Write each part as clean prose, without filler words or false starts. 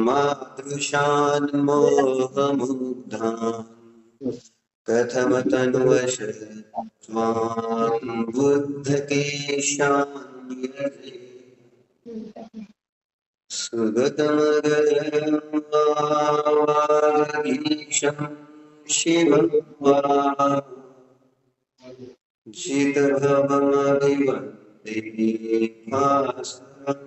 मातृशान् मोहमुग्धान् कथमतनुवश त्वां बुद्धकेशान् यजे सुगतमगीशं शिवं वा जितभवमभिवन्दे भास्करं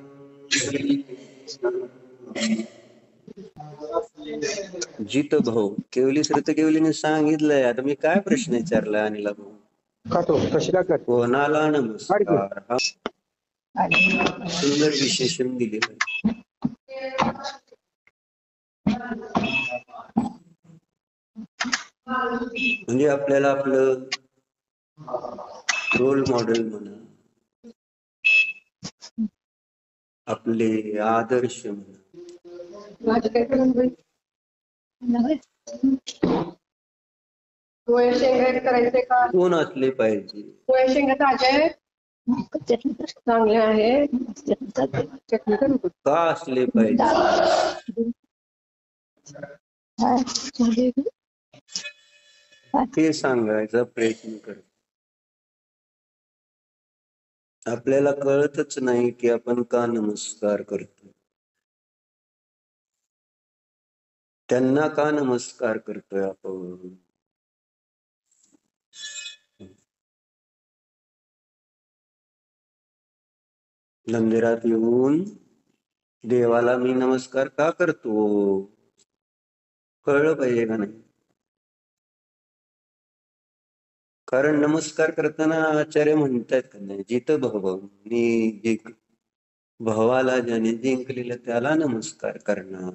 जित भाऊ केवली श्रुत केवलीने सांगितलंय. आता मी काय प्रश्न विचारलाय अनिला भाऊ? कोणाला नमस्कार हा सुंदर विशेषण दिलेलं. म्हणजे आपल्याला आपलं रोल मॉडेल म्हणा, आपले आदर्श म्हणा, कोण असले पाहिजे? चांगले आहे का असले पाहिजे? ते सांगायचा प्रयत्न कर. आपल्याला कळतच नाही की आपण का नमस्कार करतो, त्यांना का नमस्कार करतोय आपण. मंदिरात येऊन देवाला मी नमस्कार का करतो कळलं पाहिजे का नाही? कारण नमस्कार करताना आचार्य म्हणतात का नाही, जित भव मी भवाला ज्याने जिंकलेलं त्याला नमस्कार करणार,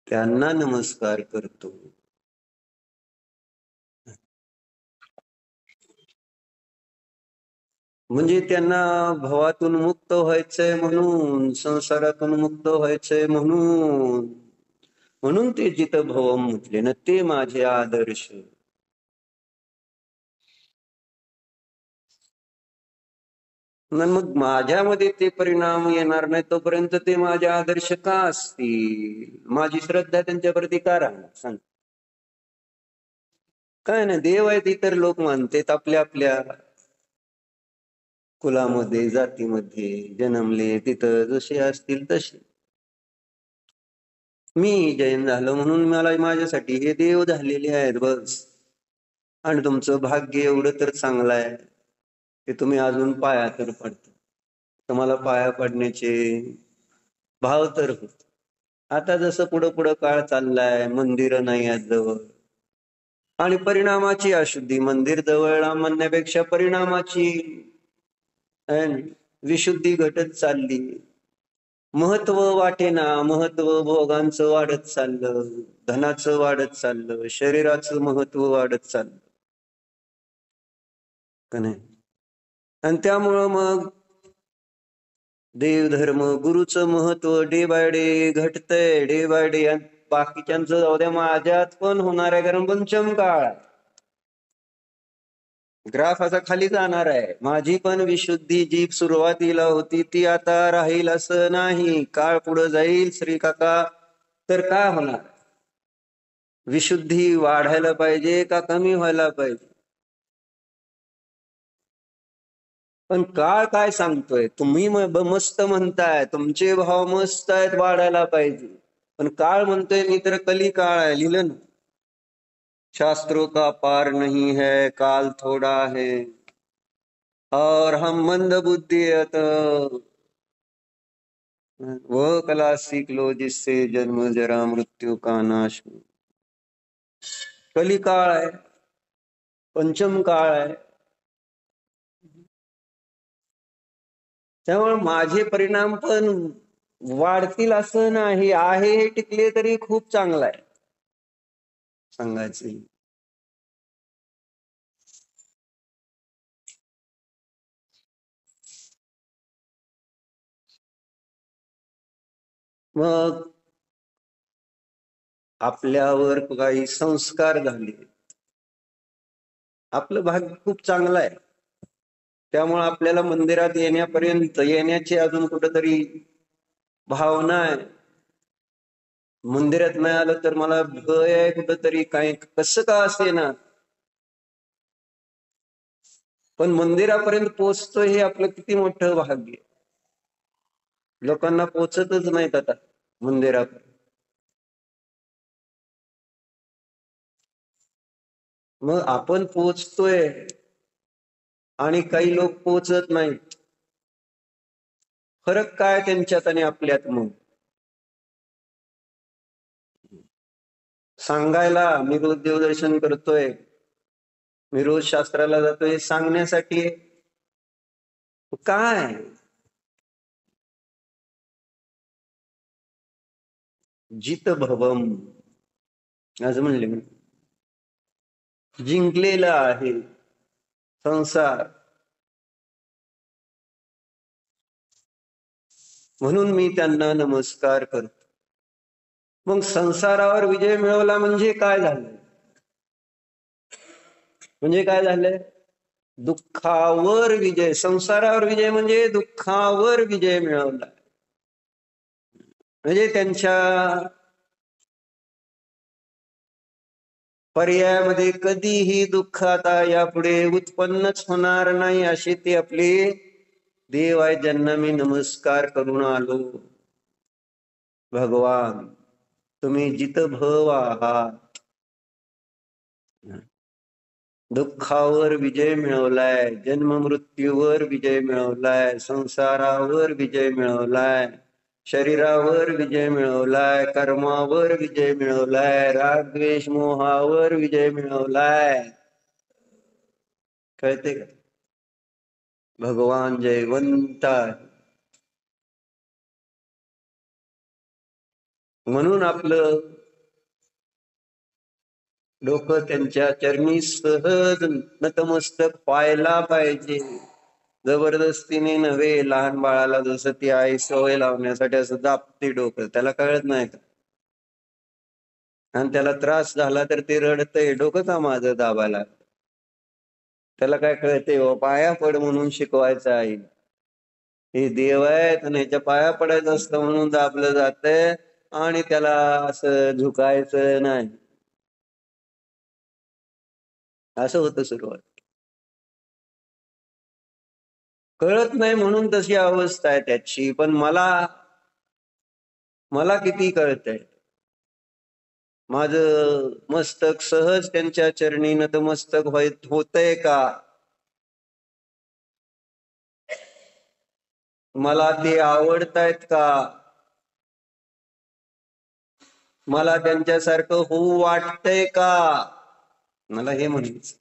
त्यांना नमस्कार करतो. म्हणजे त्यांना भवातून मुक्त व्हायचंय म्हणून, संसारातून मुक्त व्हायचंय म्हणून ते जित भवम म्हटले ना, ते माझे आदर्श. मग माझ्यामध्ये ते परिणाम येणार नाही तोपर्यंत ते माझे आदर्श का असतील? माझी श्रद्धा त्यांच्यावरती का राहणार? सांग. काय नाही, देव आहेत इतर लोक मानतात आपल्या आपल्या कुलामध्ये जातीमध्ये जन्मले तिथं जसे असतील तसे. मी जैन झालो म्हणून मला माझ्यासाठी हे देव झालेले आहेत बस. आणि तुमचं भाग्य एवढं तर चांगलं आहे की तुम्ही अजून पाया तर पडता, तुम्हाला पाया पडण्याचे भाव तर होत. आता जसं पुढं पुढं काळ चाललाय, मंदिर नाही आहेत जवळ आणि परिणामाची अशुद्धी, मंदिर जवळ म्हणण्यापेक्षा परिणामाची विशुद्धी घटत चालली. महत्व वाटेना, महत्व भोगांचं वाढत चाललं, धनाचं वाढत चाललं, शरीराचं महत्व वाढत चाललं का नाही? आणि त्यामुळं मग देवधर्म गुरुचं महत्व डे बाय डे घटतंय, डे बाय डे. बाकीच्यांचं जाऊ द्या, माझ्यात पण होणार आहे, कारण पंचम काळ ग्राफ असा खाली जाणार आहे. माझी पण विशुद्धी जी सुरुवातीला होती ती आता राहील असं नाही. काळ पुढे जाईल श्री काका, तर काय होणार? विशुद्धी वाढायला पाहिजे का कमी व्हायला पाहिजे? पण काळ काय सांगतोय? तुम्ही मस्त म्हणताय, तुमचे भाव मस्त आहेत, वाढायला पाहिजे, पण काळ म्हणतोय मी तर कली काळ आहे. लिहिलं ना, शास्त्रों का पार नहीं है, काल थोड़ा है और हम मंद बुद्धि वह कला सीख लो जिससे जन्म जरा मृत्यु का नाश हो. कलिकाळ आहे, पंचम काळ आहे. त्यामुळे माझे परिणाम पण वाढतील असं नाही आहे, हे टिकले तरी खूप चांगलं आहे सांगायचं. मग आपल्यावर काही संस्कार झाले, आपलं भाग्य खूप चांगलं आहे. त्यामुळे आपल्याला मंदिरात येण्यापर्यंत येण्याची अजून कुठंतरी भावना आहे. मंदिरात नाही आलं तर मला भय आहे कुठंतरी, काही कसं का असे ना, पण मंदिरापर्यंत पोचतोय हे आपलं किती मोठं भाग्य. लोकांना पोचतच नाहीत आता मंदिरापर्यंत. मग आपण पोचतोय आणि काही लोक पोचत नाहीत. फरक काय त्यांच्यात आणि आपल्यात? मग सांगायला मी रोज देवदर्शन करतोय, मी रोज शास्त्राला जातोय, सांगण्यासाठी काय जित भवम असं म्हणले मी, जिंकलेला आहे संसार. म्हणून मी त्यांना नमस्कार करतो. मग संसारावर विजय मिळवला म्हणजे काय झालं? म्हणजे काय झालंय? दुःखावर विजय. संसारावर विजय म्हणजे दुःखावर विजय मिळवला. म्हणजे त्यांच्या पर्यायामध्ये कधीही दुःख आता यापुढे उत्पन्नच होणार नाही, असे ते आपले देव आहे ज्यांना मी नमस्कार करून आलो. भगवान तुम्ही जित भव आहात, दुःखावर विजय मिळवलाय, जन्म मृत्यूवर विजय मिळवलाय, संसारावर विजय मिळवलाय, शरीरावर विजय मिळवलाय, कर्मावर विजय मिळवलाय, राग द्वेष मोहावर विजय मिळवलाय. कळते का? भगवान जयवंत आहे. म्हणून आपलं डोकं त्यांच्या चरणी सहज नतमस्तक व्हायला पाहिजे. जबरदस्तीने नव्हे. लहान बाळाला जसं ती आई सवय लावण्यासाठी असं दाबते डोकं, त्याला कळत नाही का? आणि त्याला त्रास झाला तर ते रडतंय, डोकं का माझं दाबायला? त्याला काय कळते? पाया पड म्हणून शिकवायचं आई. हे देव आहेत आणि ह्याच्या पाया पडायचं असतं म्हणून दाबलं जातंय, आणि त्याला असं झुकायचं नाही. असं होतं सुरुवात. कळत नाही म्हणून तशी अवस्था आहे त्याची. पण मला किती कळतंय. माझं मस्तक सहज त्यांच्या चरणी नतमस्तक होतंय का? मला ते आवडतायत का? मला त्यांच्यासारखं होऊ वाटतंय का? मला हे म्हणायचं.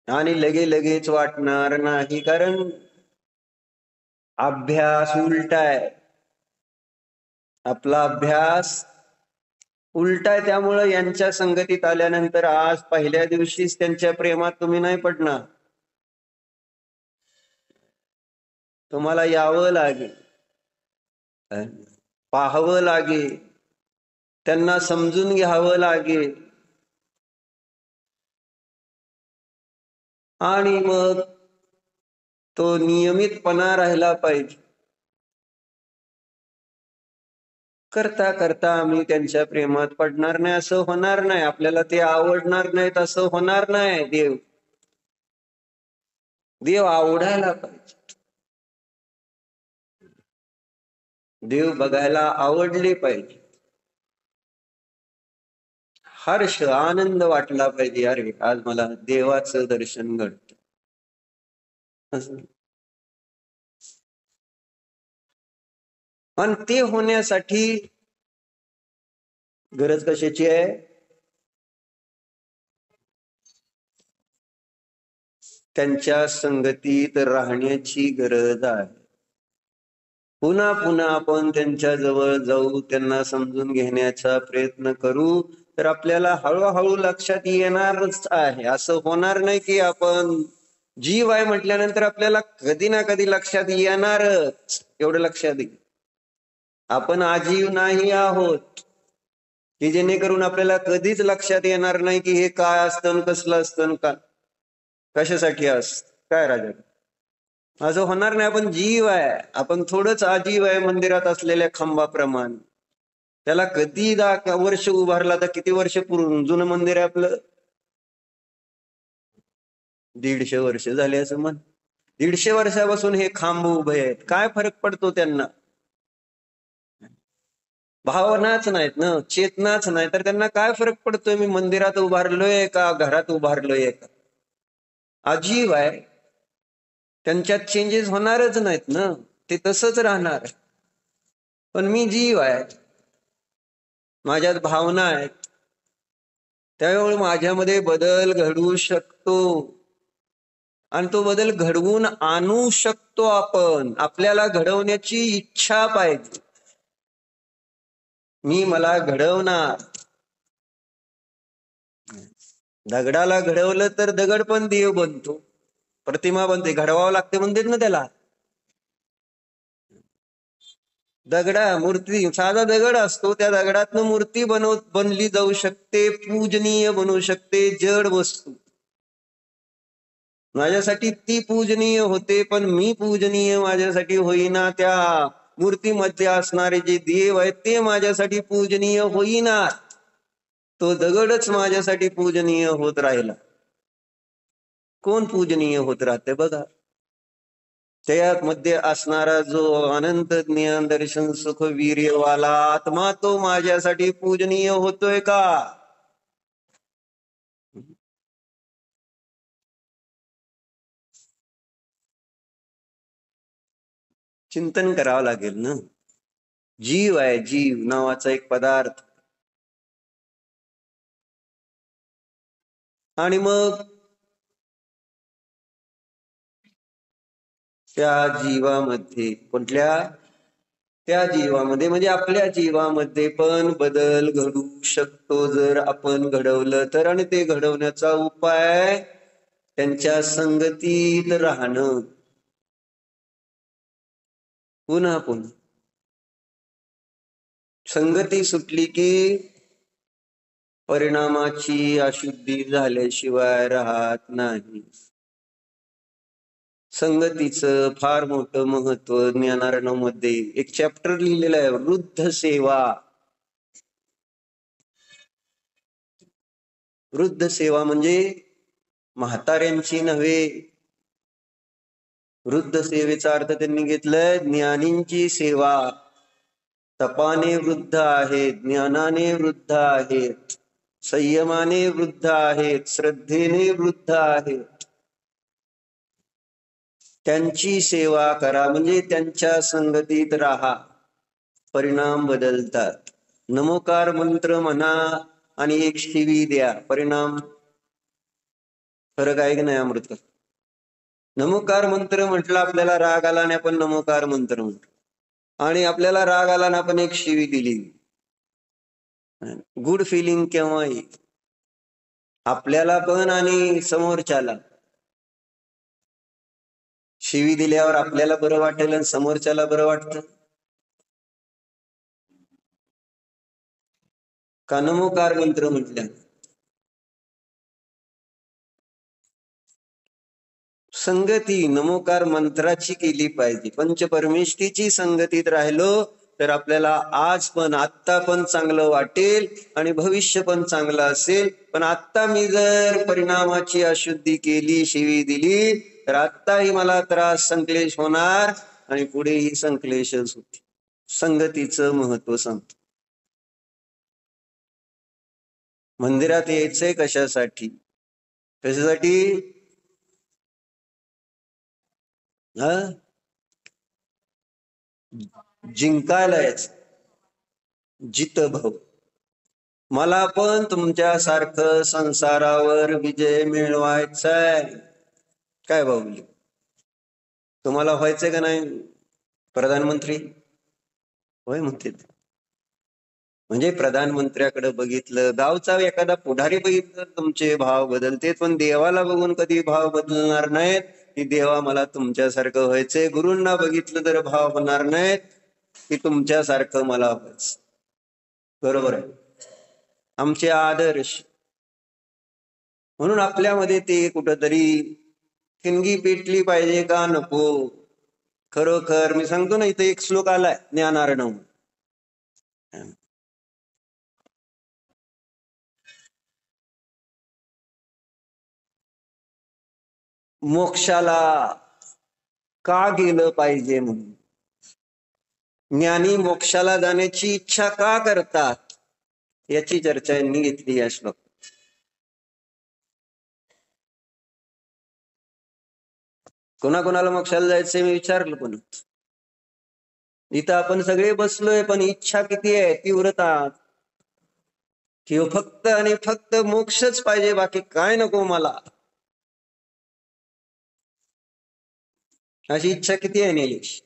आणि लगेच वाटणार नाही, कारण अभ्यास उलटाय. आपला अभ्यास उलटाय. त्यामुळं यांच्या संगतीत आल्यानंतर आज पहिल्या दिवशीच त्यांच्या प्रेमात तुम्ही नाही पडणार. तुम्हाला यावं लागेल, पाहावं लागेल, त्यांना समजून घ्यावं लागेल, आणि मग तो नियमितपणा राहिला पाहिजे. करता करता आम्ही त्यांच्या प्रेमात पडणार नाही असं होणार नाही. आपल्याला ते आवडणार नाहीत असं होणार नाही. देव आवडायला पाहिजे. देव बघायला आवडले पाहिजे. हर्ष आनंद वाटला पाहिजे, अरे आज मला देवाचं दर्शन घडतं. आणि ते होण्यासाठी गरज कशाची आहे? त्यांच्या संगतीत राहण्याची गरज आहे. पुन्हा पुन्हा आपण त्यांच्या जवळ जाऊ, त्यांना समजून घेण्याचा प्रयत्न करू, तर आपल्याला हळूहळू लक्षात येणारच आहे. असं होणार नाही की आपण जीव आहे म्हटल्यानंतर आपल्याला कधी ना कधी लक्षात येणारच. एवढं लक्षात येईल. आपण आजीव नाही आहोत की जेणेकरून आपल्याला कधीच लक्षात येणार नाही की हे काय असतं, कसलं असतं, का कशासाठी असत, काय राजा. असं होणार नाही. आपण जीव आहे, आपण थोडंच आजीव आहे मंदिरात असलेल्या खांबाप्रमाणे. त्याला कधी वर्ष उभारला तर किती वर्ष पूर्ण जुनं मंदिर आहे आपलं? 150 वर्ष झाले असं म्हण. 150 वर्षापासून हे खांब उभे आहेत. काय फरक पडतो त्यांना? भावनाच नाहीत ना, चेतनाच नाही, तर त्यांना काय फरक पडतोय मी मंदिरात उभारलोय का घरात उभारलोय का? आजीव आहे, त्यांच्यात चेंजेस होणारच नाहीत ना, ते तसंच राहणार. पण मी जीव आहे, माझ्यात भावना आहेत, त्यावेळी माझ्यामध्ये बदल घडवू शकतो आणि तो बदल घडवून आणू शकतो आपण. आपल्याला घडवण्याची इच्छा पाहिजे. मी मला घडवणार. दगडाला घडवलं तर दगड पण देव बनतो, प्रतिमा बनते. घडवावं लागते म्हणतात ना त्याला. मूर्ती साधा दगड असतो, त्या दगडातनं मूर्ती बनली जाऊ शकते, पूजनीय बनवू शकते. जड वस्तू माझ्यासाठी ती पूजनीय होते, पण मी पूजनीय माझ्यासाठी होईना. त्या मूर्तीमध्ये असणारे जे देव आहेत ते माझ्यासाठी पूजनीय होईना. तो दगडच माझ्यासाठी पूजनीय होत राहिला. कोण पूजनीय होत राहते बघा? त्यामध्ये असणारा जो अनंत ज्ञान दर्शन सुख वीर्यवाला आत्मा, तो माझ्यासाठी पूजनीय होतोय का? चिंतन करावं लागेल ना. जीव आहे, जीव नावाचा एक पदार्थ. आणि मग त्या जीवामध्ये, कुठल्या त्या जीवामध्ये म्हणजे आपल्या जीवामध्ये पण बदल घडू शकतो जर आपण घडवलं तर. आणि ते घडवण्याचा उपाय त्यांच्या संगतीत राहणं. पुन्हा पुन्हा संगती सुटली की परिणामाची अशुद्धी झाल्याशिवाय राहत नाही. संगतीचं फार मोठं महत्व ज्ञानार्णवमध्ये एक चॅप्टर लिहिलेलं आहे, वृद्ध सेवा. वृद्ध सेवा म्हणजे म्हाताऱ्यांची नव्हे. वृद्ध सेवेचा अर्थ त्यांनी घेतलाय ज्ञानींची सेवा. तपाने वृद्ध आहेत, ज्ञानाने वृद्ध आहेत, संयमाने वृद्ध आहेत, श्रद्धेने वृद्ध आहेत. त्यांची सेवा करा म्हणजे त्यांच्या संगतीत राहा, परिणाम बदलतात. नमोकार मंत्र म्हणा आणि एक शिवी द्या, परिणाम फरक आहे की नाही? अमृत नमोकार मंत्र म्हटलं आपल्याला राग आला आणि आपण नमोकार मंत्र म्हटलं, आणि आपल्याला राग आला आणि आपण एक शिवी दिली, गुड फिलिंग केव्हा येईल? आपल्याला पण आणि समोरच्याला. शिवी दिल्यावर आपल्याला बरं वाटेल आणि समोरच्याला बरं वाटतं का नमोकार मंत्र म्हटल्या? संगती नमोकार मंत्राची केली पाहिजे. पंचपरमेष्ठीची संगतीत राहिलो तर आपल्याला आज पण आत्ता पण चांगलं वाटेल आणि भविष्य पण चांगलं असेल. पण आत्ता मी जर परिणामाची अशुद्धी केली, शिवी दिली, तर आत्ताही मला त्रास संक्लेश होणार आणि पुढेही संक्लेशच होते. संगतीचं महत्व सांगतो. मंदिरात यायचंय कशासाठी? कशासाठी? जिंकायला यायचं, जित भाऊ. मला पण तुमच्यासारखं संसारावर विजय मिळवायचा आहे. काय बाबूली, तुम्हाला व्हायचंय का नाही प्रधानमंत्री? होय म्हणते. म्हणजे प्रधानमंत्र्याकडे बघितलं, गावचा एखादा पुढारी बघितलं, तुमचे भाव बदलते. पण देवाला बघून कधी भाव बदलणार नाहीत की देवा मला तुमच्यासारखं व्हायचंय. गुरूंना बघितलं तर भाव होणार नाहीत की तुमच्यासारखं मला व्हायचं. बरोबर आहे, आमचे आदर्श. म्हणून आपल्यामध्ये ते कुठंतरी ठिणगी पेटली पाहिजे का नको. खरोखर मी सांगतो ना, इथे एक श्लोक आलाय ज्ञानार्णव. मोक्षाला का गेलं पाहिजे म्हणून, ज्ञानी मोक्षाला जाण्याची इच्छा का करतात याची चर्चा यांनी घेतली या श्लोक. कोणाकोणाला मोक्षाला जायचंय मी विचारलं पण. इथं आपण सगळे बसलोय, पण इच्छा किती आहे, तीव्रता, किंवा फक्त आणि फक्त मोक्षच पाहिजे, बाकी काय नको मला, अशी इच्छा किती आहे निलेश?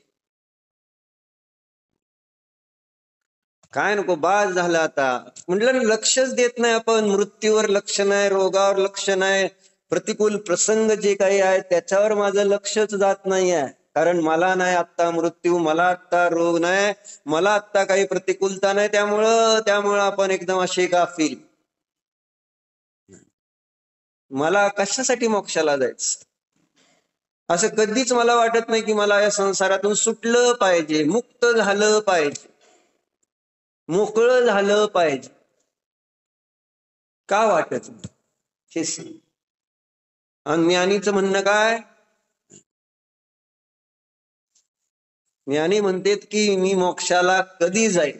काय नको, बाज झालं आता. म्हटलं लक्षच देत नाही आपण. मृत्यूवर लक्ष नाही, रोगावर लक्ष नाही, प्रतिकूल प्रसंग जे काही आहे त्याच्यावर माझं लक्षच जात नाही आहे. कारण मला नाही आत्ता मृत्यू, मला आत्ता रोग नाही, मला आत्ता काही प्रतिकूलता नाही. त्यामुळं आपण एकदम असे गाफील. मला कशासाठी मोक्षाला जायचं असं कधीच मला वाटत नाही की मला या संसारातून सुटलं पाहिजे, मुक्त झालं पाहिजे, मोकळं झालं पाहिजे. का वाटत नाही? ज्ञानीचं म्हणणं काय? ज्ञानी म्हणतात की मी मोक्षाला कधी जाईल.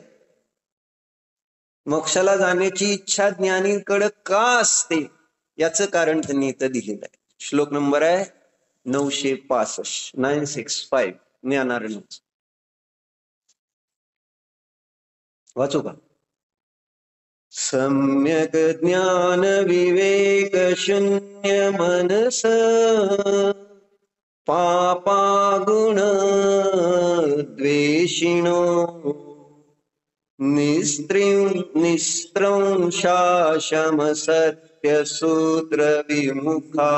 मोक्षाला जाण्याची इच्छा ज्ञानीकडे का असते याचं कारण त्यांनी इथं दिलेलं आहे. श्लोक नंबर आहे 965, 965 ज्ञानार्णव. वाचू का? सम्यक ज्ञान विवेक शून्य मनस पापा गुण द्वेषिणो निस्त्रंशाशम सत्य सूत्र विमुखा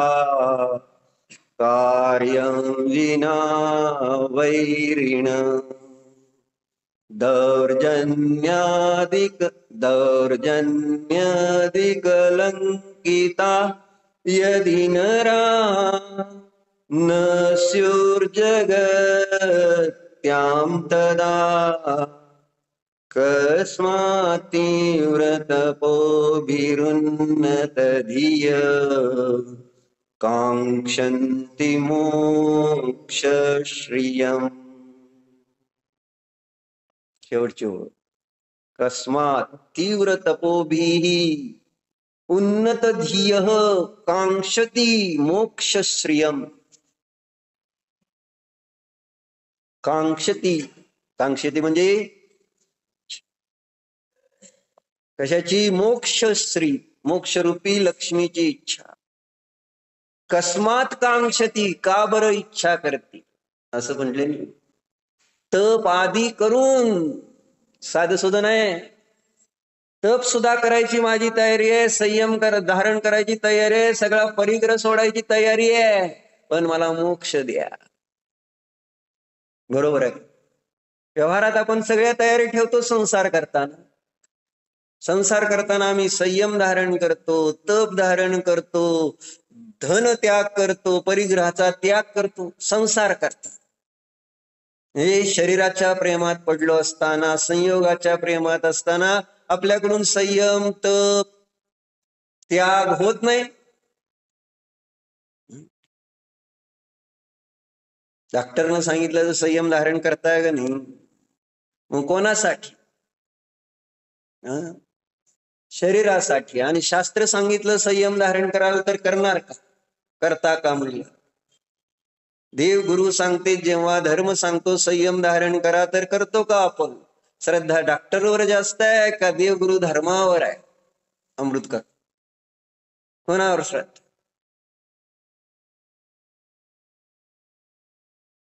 कार्यं विना वैरिण दौर्जन्यादिकलंकिता यदि नरा न स्युर्जगत्यां तदा कस्मातीव्रतपोभिरुन्नतधिय काङ्क्षन्ति मोक्षश्रियम्. शेवटची ओळ. कस्मात तीव्र तपोभिः उन्नत धियः कांक्षति मोक्षश्रियम्. कांक्षति, कांक्षति म्हणजे कशाची? मोक्षश्री, मोक्षरूपी लक्ष्मीची इच्छा. कस्मात कांक्षती, का बरं इच्छा करते असं म्हटले. तप आदी करून, साधं सुद्धा नाही, तप सुद्धा करायची माझी तयारी आहे, संयम धारण करायची तयारी आहे, सगळा परिग्रह सोडायची तयारी आहे, पण मला मोक्ष द्या. बरोबर आहे. व्यवहारात आपण सगळ्या तयारी ठेवतो. संसार करताना आम्ही संयम धारण करतो, तप धारण करतो, धन त्याग करतो, परिग्रहाचा त्याग करतो, संसार करता. हे शरीराच्या प्रेमात पडलो असताना, संयोगाच्या प्रेमात असताना आपल्याकडून संयम तप त्याग होत नाही. डॉक्टरनं सांगितलं तर संयम धारण करताय का नाही? मग कोणासाठी? शरीरासाठी. आणि शास्त्र सांगितलं संयम धारण करायला तर करणार का? करता का म्हणलं? देव गुरु सांगते, जेव्हा धर्म सांगतो संयम धारण करा तर करतो का आपण? श्रद्धा डॉक्टरवर जास्त आहे का देव गुरु धर्मावर आहे? अमृत का कोणावर श्राद्ध?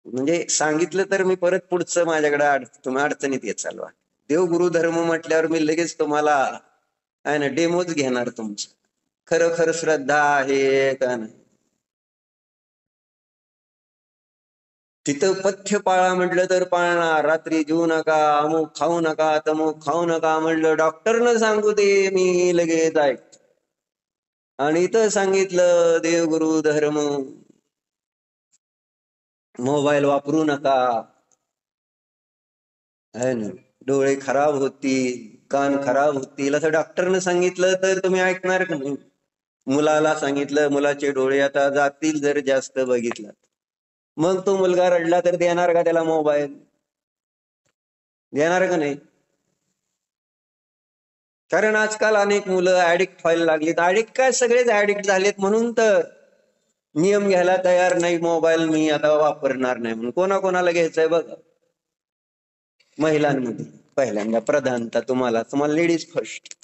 म्हणजे सांगितलं तर मी परत पुढचं माझ्याकडे तुम्ही अडचणीत येत चालवा. देव गुरु धर्म म्हटल्यावर मी लगेच तुम्हाला आहे ना डेमोच घेणार तुमचं. खरं खरं श्रद्धा आहे का नाही. तिथं पथ्य पाळा म्हटलं तर पाळणार. रात्री जेवू नका, अमुक खाऊ नका, तमुक खाऊ नका म्हटलं डॉक्टरनं सांगू दे मी लगेच ऐकतो. आणि इथं सांगितलं देव गुरु धर्म मोबाईल वापरू नका, है ना, डोळे खराब होतील, कान खराब होतील असं डॉक्टरनं सांगितलं तर तुम्ही ऐकणार का नाही. मुलाला सांगितलं, मुलाचे डोळे आता जातील जर जास्त बघितलं, मग तो मुलगा रडला तर देणार का त्याला मोबाईल? देणार का नाही? कारण आजकाल अनेक मुलं ऍडिक्ट व्हायला लागलीत. ऍडिक्ट काय, सगळेच ऍडिक्ट झालेत म्हणून तर नियम घ्यायला तयार नाही. मोबाईल मी आता वापरणार नाही म्हणून. कोणाकोणाला घ्यायचंय बघा. महिलांमध्ये पहिल्यांदा प्रधानता तुम्हाला लेडीज फर्स्ट.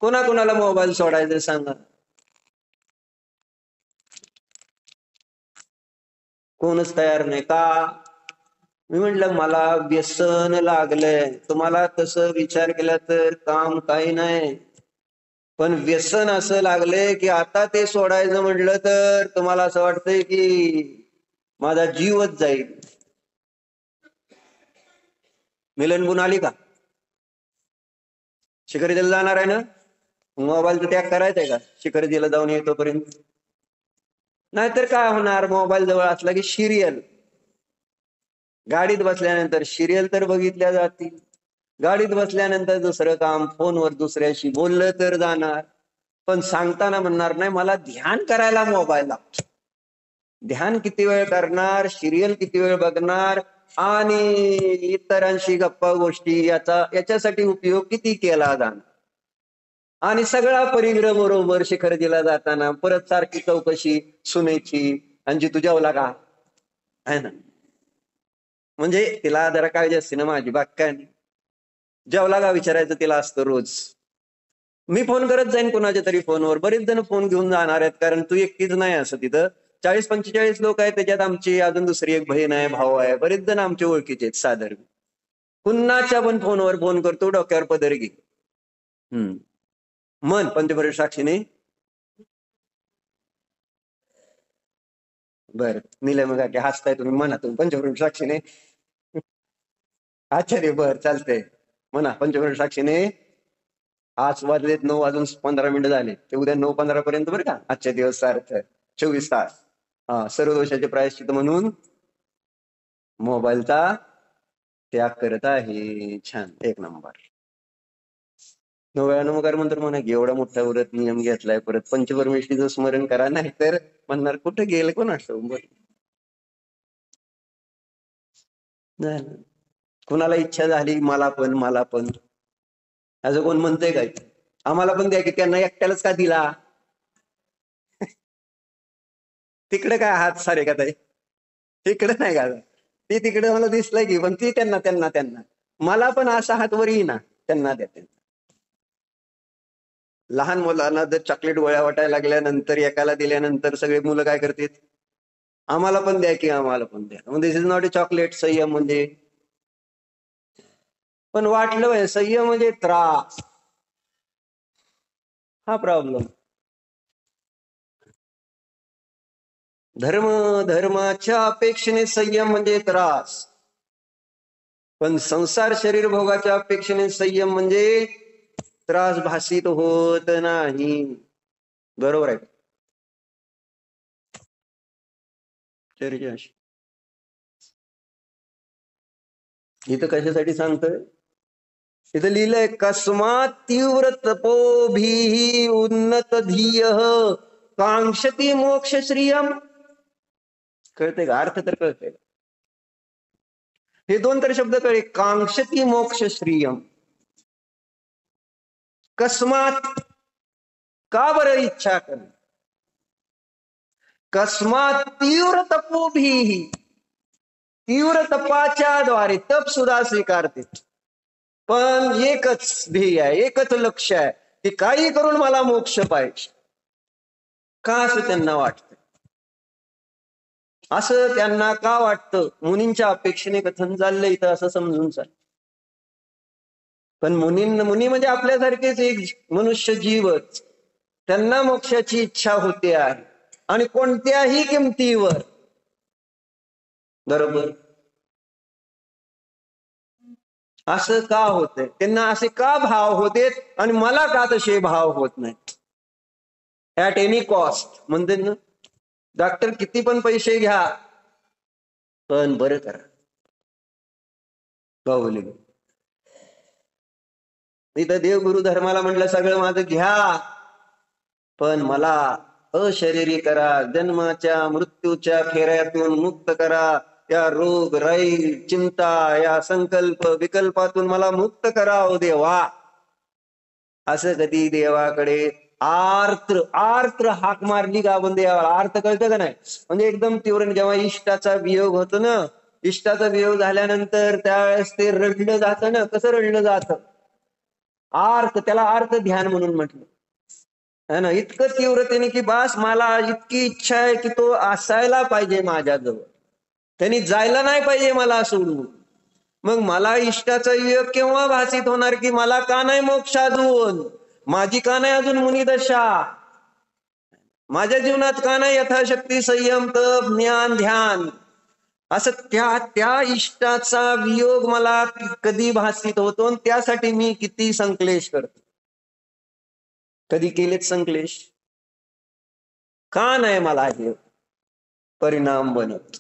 कोणाकोणाला मोबाईल सोडायचं सांगा. कोणच तयार नाही का? मी म्हटलं मला व्यसन लागलंय. तुम्हाला तसं विचार केला तर काम काही नाही, पण व्यसन असं लागलंय की आता ते सोडायचं म्हटलं तर तुम्हाला असं वाटतंय की माझा जीवच जाईल. मिलन आली का? शिखरजीला जाणार आहे ना? मोबाईलचा त्याग करायचंय का शिखरजीला जाऊन येतोपर्यंत? नाहीतर काय होणार, मोबाईल जवळ असला की सिरियल, गाडीत बसल्यानंतर सिरियल तर बघितल्या जातील. गाडीत बसल्यानंतर दुसरं काम, फोनवर दुसऱ्याशी बोललं तर जाणार. पण सांगताना म्हणणार नाही मला ध्यान करायला मोबाईल लागतो. ध्यान किती वेळ करणार, सिरियल किती वेळ बघणार आणि इतरांशी गप्पा गोष्टी याच्यासाठी उपयोग किती केला जाणार. आणि सगळा परिग्रह बरोबर शिखरजीला जाताना परत सारखी चौकशी सुनेची, आणि तू जेवला का, आहे ना. म्हणजे तिला जरा काळजी असते ना माझी, बाग काय नाही. जेवला का विचारायचं तिला असतं रोज. मी फोन करत जाईन कोणाच्या तरी फोनवर. बरेच जण फोन घेऊन जाणार आहेत, कारण तू एकटीच नाही असं तिथं 40-45 लोक आहेत. त्याच्यात आमची अजून दुसरी एक बहीण आहे, भाऊ आहे, बरेच जण आमचे ओळखीचे आहेत. सादर कुणाच्या पण फोनवर फोन करतो, डोक्यावर पदर घे. मन पंचपरी साक्षीने बर निलय मग की हसताय तुम्ही मनातून पंचपरी साक्षीने. आचार्य बर चालतंय म्हणा पंचपरी साक्षीने. आज वाजलेत 9:15 झाले, ते उद्या 9:15 पर्यंत बरं का. आजच्या दिवस सार्थ 24 तास. हा, सर्व दोषाचे प्रायश्चित म्हणून मोबाईलचा त्याग करत आहे. छान, एक नंबर. 9 वेळा नमस्कार मंत्र म्हणा की एवढा मोठा व्रत नियम घेतलाय, परत पंचपरमेश्वरीचं स्मरण करा, नाही तर म्हणणार कुठं गेलं कोण असं. कुणाला इच्छा झाली मला पण असं कोण म्हणतंय काय? आम्हाला पण द्या की. त्यांना एकट्यालाच का दिला? तिकडे काय हात सारे का ताई, तिकडे नाही का ती, तिकडे मला दिसलंय की. पण ती त्यांना मला पण असा हात वर येईना. त्यांना द्या. लहान मुलांना जर चॉकलेट गोळ्या वाटायला लागल्यानंतर एकाला दिल्यानंतर सगळे मुलं काय करतात? आम्हाला पण द्या की, आम्हाला पण द्या. म्हणजे दिस इज नॉट ए चॉकलेट. संयम म्हणजे पण वाटलं संयम म्हणजे त्रास. हा प्रॉब्लेम. धर्माच्या अपेक्षेने संयम म्हणजे त्रास, पण संसार शरीर भोगाच्या अपेक्षेने संयम म्हणजे त्रास भासित होत नाही. बरोबर आहे. इथं कशासाठी सांगतोय? इथं लिहिलंय कस्मात तीव्र तपोभी उन्नत धीय कांक्षती मोक्ष श्रियम. कळते का? अर्थ तर कळते. हे दोन तर शब्द कळे. कांक्षती मोक्ष श्रियम. कस्मात, का बरं इच्छा कर. कस्मात तीव्र तपोभी, तीव्र तपाच्या द्वारे तप सुद्धा स्वीकारते. पण एकच ध्येय आहे, एकच लक्ष आहे की काही करून मला मोक्ष पाहिजे. का असं त्यांना वाटतं? असं त्यांना का वाटतं? मुनींच्या अपेक्षेने कथन चाललंय इथं असं समजून चाल. पण मुनी म्हणजे आपल्यासारखेच एक मनुष्य जीवच. त्यांना मोक्षाची इच्छा होते आहे आणि कोणत्याही किमतीवर. बरोबर. असं का होतंय? त्यांना असे का भाव होतेत आणि मला का तसे भाव होत नाहीत? ऍट एनी कॉस्ट म्हणते ना. डॉक्टर किती पण पैसे घ्या पण बरं करा. बाहुली इथं देवगुरु धर्माला म्हटलं सगळं माझं घ्या पण मला अशरीरी करा, जन्माच्या मृत्यूच्या फेऱ्यातून मुक्त करा, या रोग राई चिंता या संकल्प विकल्पातून मला मुक्त करा ओ देवा. असं कधी देवाकडे आर्त्र आर्त्र हाक मारली का आपण देवाला? अर्थ कळतं का नाही? म्हणजे एकदम तीव्र. जेव्हा इष्टाचा वियोग होतो ना, इष्टाचा वियोग झाल्यानंतर त्यावेळेस ते रडलं जातं ना. कसं रडलं जातं? आर्त, त्याला अर्थ ध्यान म्हणून म्हटलं है ना. इतकं तीव्रतेने की बास मला इतकी इच्छा आहे की तो असायला पाहिजे माझ्याजवळ, त्यांनी जायला नाही पाहिजे मला सोडून. मग मला इष्टाचा वियोग केव्हा भासित होणार की मला का नाही मोक्ष अजून, माझी का नाही अजून मुनिदशा, माझ्या जीवनात का नाही यथाशक्ती संयम तप ज्ञान ध्यान. असं त्या इष्टाचा वियोग मला कधी भासित होतो आणि त्यासाठी मी किती संकलेश करतो. कधी केलेत संकलेश? का नाही मला हे परिणाम बनत?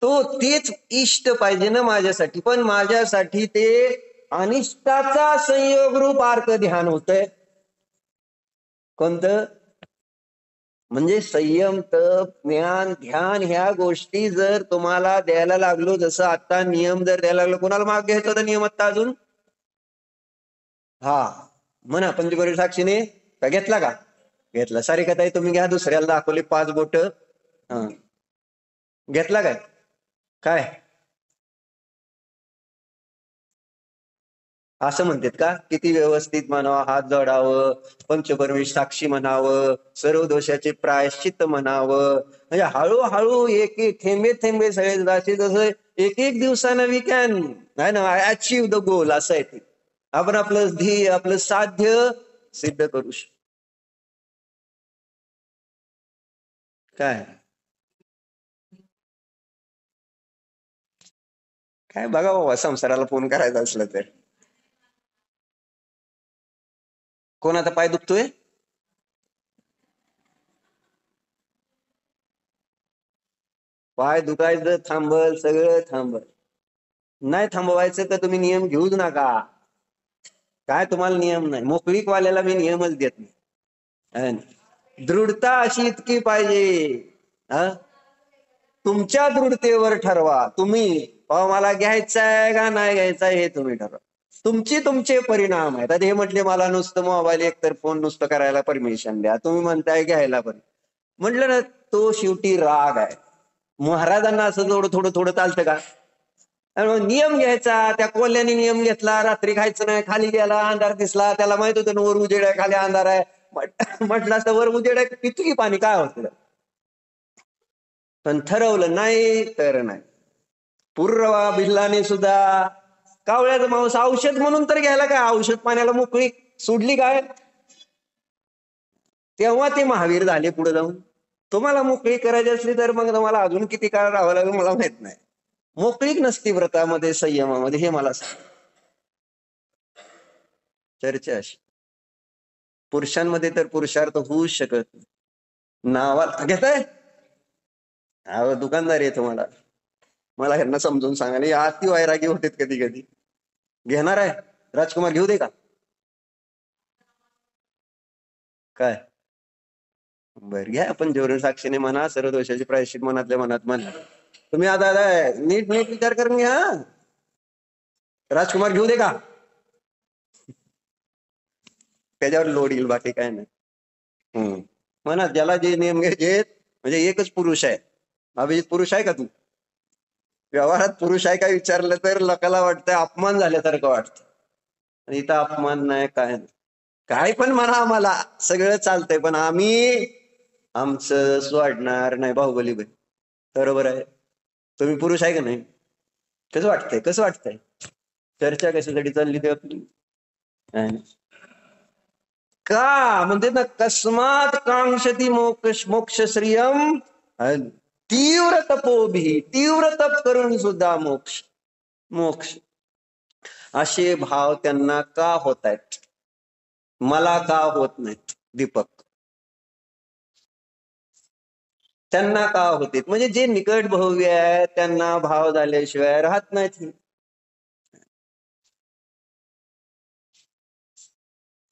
तो तेच इष्ट पाहिजे ना माझ्यासाठी, पण माझ्यासाठी ते अनिष्टाचा संयोग रूप अर्थ ध्यान होतंय. कोणतं? म्हणजे संयम तप ज्ञान ध्यान ह्या गोष्टी जर तुम्हाला द्यायला लागलो, जसं आता नियम जर द्यायला लागलो, कोणाला माग घ्यायचा होता नियम आता अजून? हा म्हणा पंचगौरी साक्षीने का घेतला का? घेतला. सारी कथा तुम्ही घ्या, दुसऱ्याला दाखवली 5 बोट. हा घेतला काय? काय असं म्हणतात का? किती व्यवस्थित म्हणावं, हात जोडावं, पंचपरमेश साक्षी म्हणावं, सर्व दोषाचे प्रायश्चित्त म्हणावं. म्हणजे हळूहळू एक एक थेंबे थेंबे सगळे जाते, जसं एक एक दिवसानं वी कॅन नाही ना अचीव्ह द गोल. असं आहे ते. आपण आपलं ध्येय आपलं साध्य सिद्ध करू शकतो. काय काय बघा बाबा, संसाराला फोन करायचा असलं तर. कोणाचा पाय दुखतोय? पाय दुखायचं थांबल, सगळं थांबल. नाही थांबवायचं तर तुम्ही नियम घेऊच नका. काय तुम्हाला नियम नाही? मोकळीकवाल्याला मी नियमच देत नाही. दृढता अशी इतकी पाहिजे, तुमच्या दृढतेवर ठरवा तुम्ही. मला घ्यायचंय का नाही घ्यायचंय हे तुम्ही ठरवा. तुमचे परिणाम आहेत. हे म्हटले मला नुसतं मोबाईल एकतर फोन नुसतं करायला परमिशन द्या, तुम्ही म्हणताय घ्यायला पण. म्हटलं ना, तो शेवटी राग आहे. महाराजांना असं थोडं थोडं थोडं चालतं का? नियम घ्यायचा. त्या कोल्ह्याने नियम घेतला, रात्री खायचं नाही, खाली गेला अंधार दिसला, त्याला माहित होतं वर उजेड आहे खाली अंधार आहे, म्हटलं असतं वर उजेड आहे पितो की पाणी, काय होतं? पण ठरवलं नाही तर नाही. पूर्वा भिल्लाने सुद्धा कावळ्याचं मांस औषध म्हणून तर घ्यायला काय, औषध पाण्याला मोकळी सोडली काय? तेव्हा ते महावीर झाले पुढे जाऊन. तुम्हाला मोकळी करायची असली तर मग तुम्हाला अजून किती काळ राहावं लागेल मला माहित नाही. मोकळीक नसती व्रतामध्ये संयमामध्ये, हे मला सांग. चर्चा अशी. पुरुषांमध्ये तर पुरुषार्थ होऊच शकत नाही. नावाला घेताय दुकानदार आहे तुम्हाला, मला ह्यांना समजून सांगायला अति वैरागी होते कधी कधी. घेणार आहे राजकुमार, घेऊ दे का? काय बर घ्या. आपण जोर साक्षीने म्हणा, सर्व दोषाची प्रायश्चित मनातल्या मनात म्हणा. तुम्ही आता नीट नीट विचार करून घ्या. राजकुमार घेऊ दे का? त्याच्यावर लोड येईल, बाकी काय नाही. म्हणा ज्याला जे नियम घ्यायचे, म्हणजे एकच पुरुष आहे. अभिजित पुरुष आहे का तू? व्यवहारात पुरुष आहे का विचारलं तर लोकांना वाटतं अपमान झाल्यासारखं वाटतं. आणि इथं अपमान नाही, काय नाही. काय पण म्हणा, आम्हाला सगळं चालतंय, पण आम्ही आमचं सोडणार नाही. बाहुबली भाई बरोबर आहे. तुम्ही पुरुष आहे का नाही? कसं वाटतंय, कसं वाटतंय? चर्चा कशासाठी चालली ते आपली? का म्हणते ना, कस्मात कांक्षती मोक्ष मोक्ष श्रियम, तीव्र तपोभी, तीव्र तप करून सुद्धा मोक्ष मोक्ष असे भाव त्यांना का होत आहेत, मला का होत नाहीत? दीपक, त्यांना का होते? म्हणजे जे निकट भव्य आहे त्यांना भाव झाल्याशिवाय राहत नाहीत.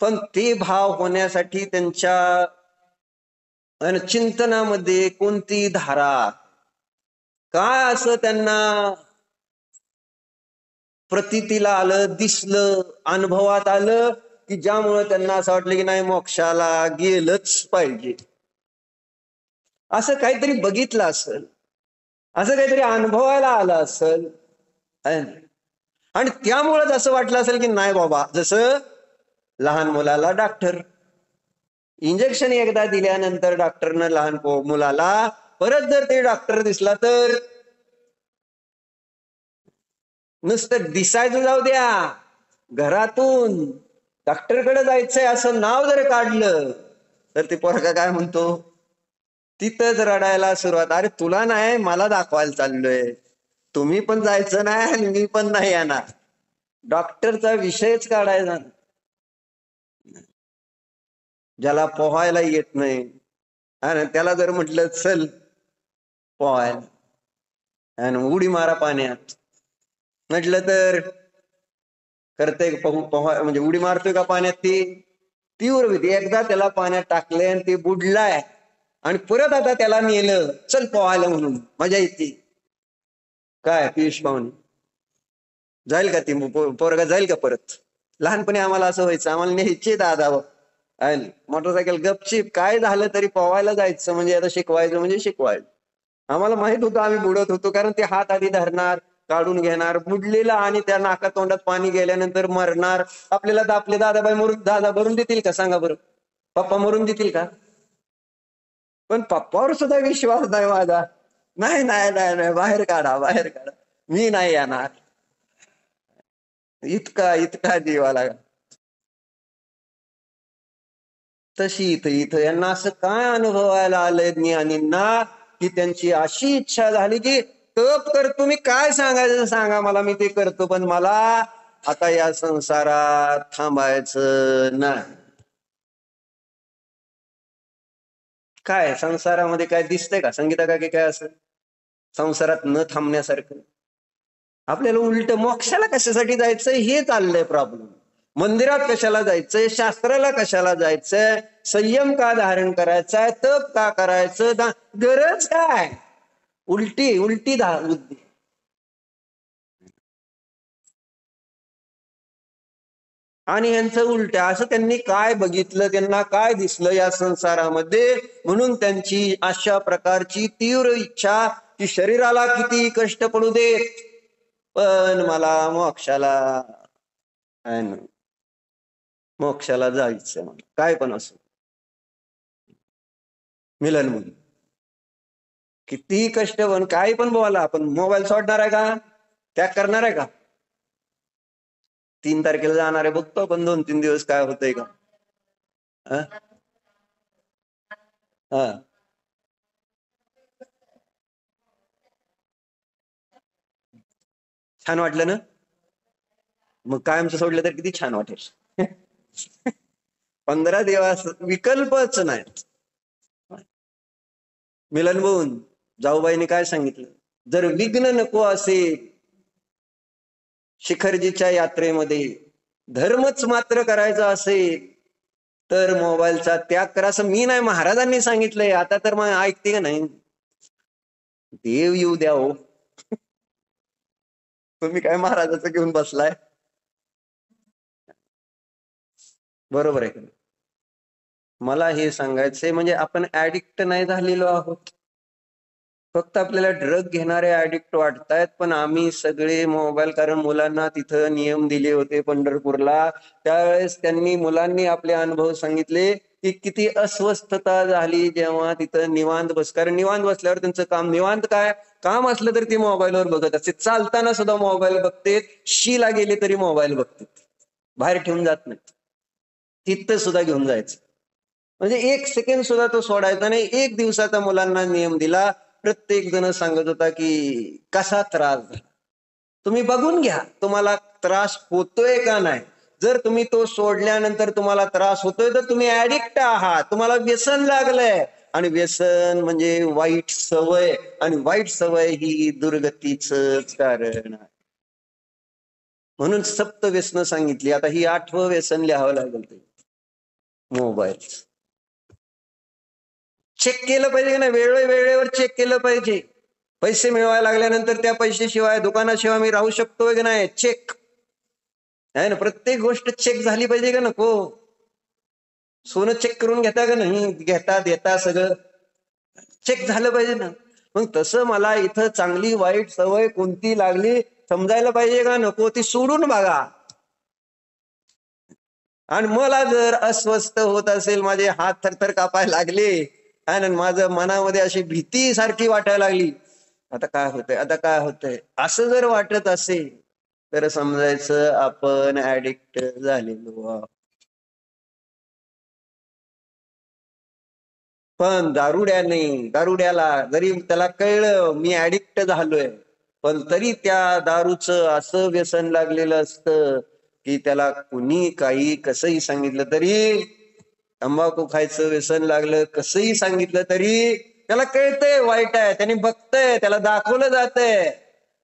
पण ते भाव होण्यासाठी त्यांच्या चिंतनामध्ये कोणती धारा, काय असं त्यांना प्रतीतीला आलं, दिसलं, अनुभवात आलं, की ज्यामुळे त्यांना असं वाटलं की नाही, मोक्षाला गेलंच पाहिजे. असं काहीतरी बघितलं असेल, असं काहीतरी अनुभवायला आलं असेल, आणि त्यामुळेच असं वाटलं असेल की नाही बाबा, जसं लहान मुलाला डॉक्टर इंजेक्शन एकदा दिल्यानंतर डॉक्टरनं लहान मुलाला परत जर ते डॉक्टर दिसला तर नुसतं दिसायचं जाऊ द्या, घरातून डॉक्टरकडे जायचंय असं नाव जर काढलं तर ते पोरगा काय म्हणतो? तिथंच रडायला सुरुवात. अरे तुला नाही, मला दाखवायला चाललोय. तुम्ही पण जायचं नाही आणि मी पण नाही येणार. डॉक्टरचा विषयच काढायचा. ज्याला पोहायला येत नाही आणि त्याला जर म्हटलं चल पोहायला आणि उडी मारा पाण्यात म्हटलं तर करते पोहा, म्हणजे उडी मारतोय का पाण्यात? ती तीव्र भीती. एकदा त्याला पाण्यात टाकले आणि ते बुडलाय आणि परत आता त्याला नेलं चल पोहायला म्हणून, मजा येते काय? पियुष पाहुणे जाईल का? ती पोरगा जाईल का परत? लहानपणी आम्हाला असं व्हायचं, आम्हाला न्यायचे दादा मोटरसायकल गपचीप, काय झालं तरी पोवायला जायचं, म्हणजे आता शिकवायचं म्हणजे शिकवायचं. आम्हाला माहित होतं आम्ही बुडत होतो, कारण ते हात आधी धरणार, काढून घेणार, बुडलेला आणि त्या नाका तोंडात पाणी गेल्यानंतर मरणार. आपल्याला आपले दादाबाई दादा भरून देतील का? सांगा बरं, पप्पा मरून देतील का? पण पप्पावर सुद्धा विश्वास नाही माझा. नाही नाही नाही नाही, बाहेर काढा, बाहेर काढा, मी नाही येणार. इतका इतका जीवाला. तशी इथं यांना असं काय अनुभवायला आलंय ज्ञानींना, की त्यांची अशी इच्छा झाली की तप कर, तुम्ही काय सांगायचं सांगा मला, मी ते करतो, पण मला आता या संसारात थांबायचं नाही. काय संसारामध्ये काय दिसतंय का संगीता का, की काय असं संसारात न थांबण्यासारखं? आपल्याला उलट मोक्षाला कशासाठी जायचंय हे चाललंय प्रॉब्लेम. मंदिरात कशाला जायचंय, शास्त्राला कशाला जायचंय, संयम का धारण करायचाय, तप का करायचं, गरज काय? उलटी उलटी बुद्धी. आणि यांचं उलट असं, त्यांनी काय बघितलं, त्यांना काय दिसलं या संसारामध्ये, म्हणून त्यांची अशा प्रकारची तीव्र इच्छा की शरीराला किती कष्ट पडू दे पण मला मोक्षाला मोक्षाला जायचं, काय पण असो. मिलन म्हणून किती कष्ट पण काय पण बोला, आपण मोबाईल सोडणार आहे का? त्याग करणार आहे का? 3 तारखेला जाणार आहे, बघतो आपण 2-3 दिवस काय होतंय का. हा, छान वाटलं ना? मग कायमचं सोडलं तर किती छान वाटेल. 15 दिवस विकल्पच नाही. मिलन भाऊन जाऊबाईने काय सांगितलं? जर विघ्न नको असेल शिखरजीच्या यात्रेमध्ये, धर्मच मात्र करायचा असेल तर मोबाईलचा त्याग करा, असं मी नाही, महाराजांनी सांगितलंय. आता तर मग ऐकते का नाही? देव येऊ द्या हो. तुम्ही काय महाराजाचं घेऊन बसलाय? बरोबर आहे का? मला हे सांगायचंय, म्हणजे आपण ऍडिक्ट नाही झालेलो आहोत. फक्त आपल्याला ड्रग घेणारे ऍडिक्ट वाटतायत, पण आम्ही सगळे मोबाईल, कारण मुलांना तिथं नियम दिले होते पंढरपूरला, त्यावेळेस त्यांनी मुलांनी आपले अनुभव सांगितले की किती अस्वस्थता झाली जेव्हा तिथं निवांत कारण निवांत बसल्यावर त्यांचं काम, निवांत काय काम असलं तरी ते मोबाईलवर बघत असते, चालताना सुद्धा मोबाईल बघते, शीला गेले तरी मोबाईल बघते, बाहेर ठेवून जात नाहीत, तिथं सुद्धा घेऊन जायचं. म्हणजे एक सेकंड सुद्धा तो सोडायचा नाही. एक दिवसाचा मुलांना नियम दिला. प्रत्येक जण सांगत होता की कसा त्रास झाला, तुम्ही बघून घ्या तुम्हाला त्रास होतोय का नाही. जर तुम्ही तो सोडल्यानंतर तुम्हाला त्रास होतोय तर तुम्ही ऍडिक्ट आहात, तुम्हाला व्यसन लागलंय. आणि व्यसन म्हणजे वाईट सवय, आणि वाईट सवय ही दुर्गतीच कारण आहे. म्हणून सप्त व्यसन सांगितली. आता ही 8वं व्यसन लिहावं लागेल ते मोबाईल. चेक केलं पाहिजे की नाही, वेळेवर चेक केलं पाहिजे. पैसे मिळवायला लागल्यानंतर त्या पैशाशिवाय, दुकानाशिवाय मी राहू शकतोय की नाही, चेक आहे ना. प्रत्येक गोष्ट चेक झाली पाहिजे का नको. सोनं चेक करून घेता का नाही, घेता देता सगळं चेक झालं पाहिजे ना. मग तसं मला इथं चांगली वाईट सवय कोणती लागली समजायला पाहिजे का नको, ती सोडून बघा. आणि मला जर अस्वस्थ होत असेल, माझे हात थरथर कापायला लागले आणि माझं मनामध्ये अशी भीती सारखी वाटायला लागली, आता काय होतंय, आता काय होतंय, असं जर वाटत असेल तर समजायचं आपण ऍडिक्ट झालेलो. पण दारुड्याला जरी त्याला कळलं मी ऍडिक्ट झालोय, पण तरी त्या दारूचं असं व्यसन लागलेलं असतं की त्याला कुणी काही कसंही सांगितलं तरी, तंबाखू खायचं व्यसन लागलं कसंही सांगितलं तरी त्याला कळतंय वाईट आहे, त्याने बघतंय, त्याला दाखवलं जातंय.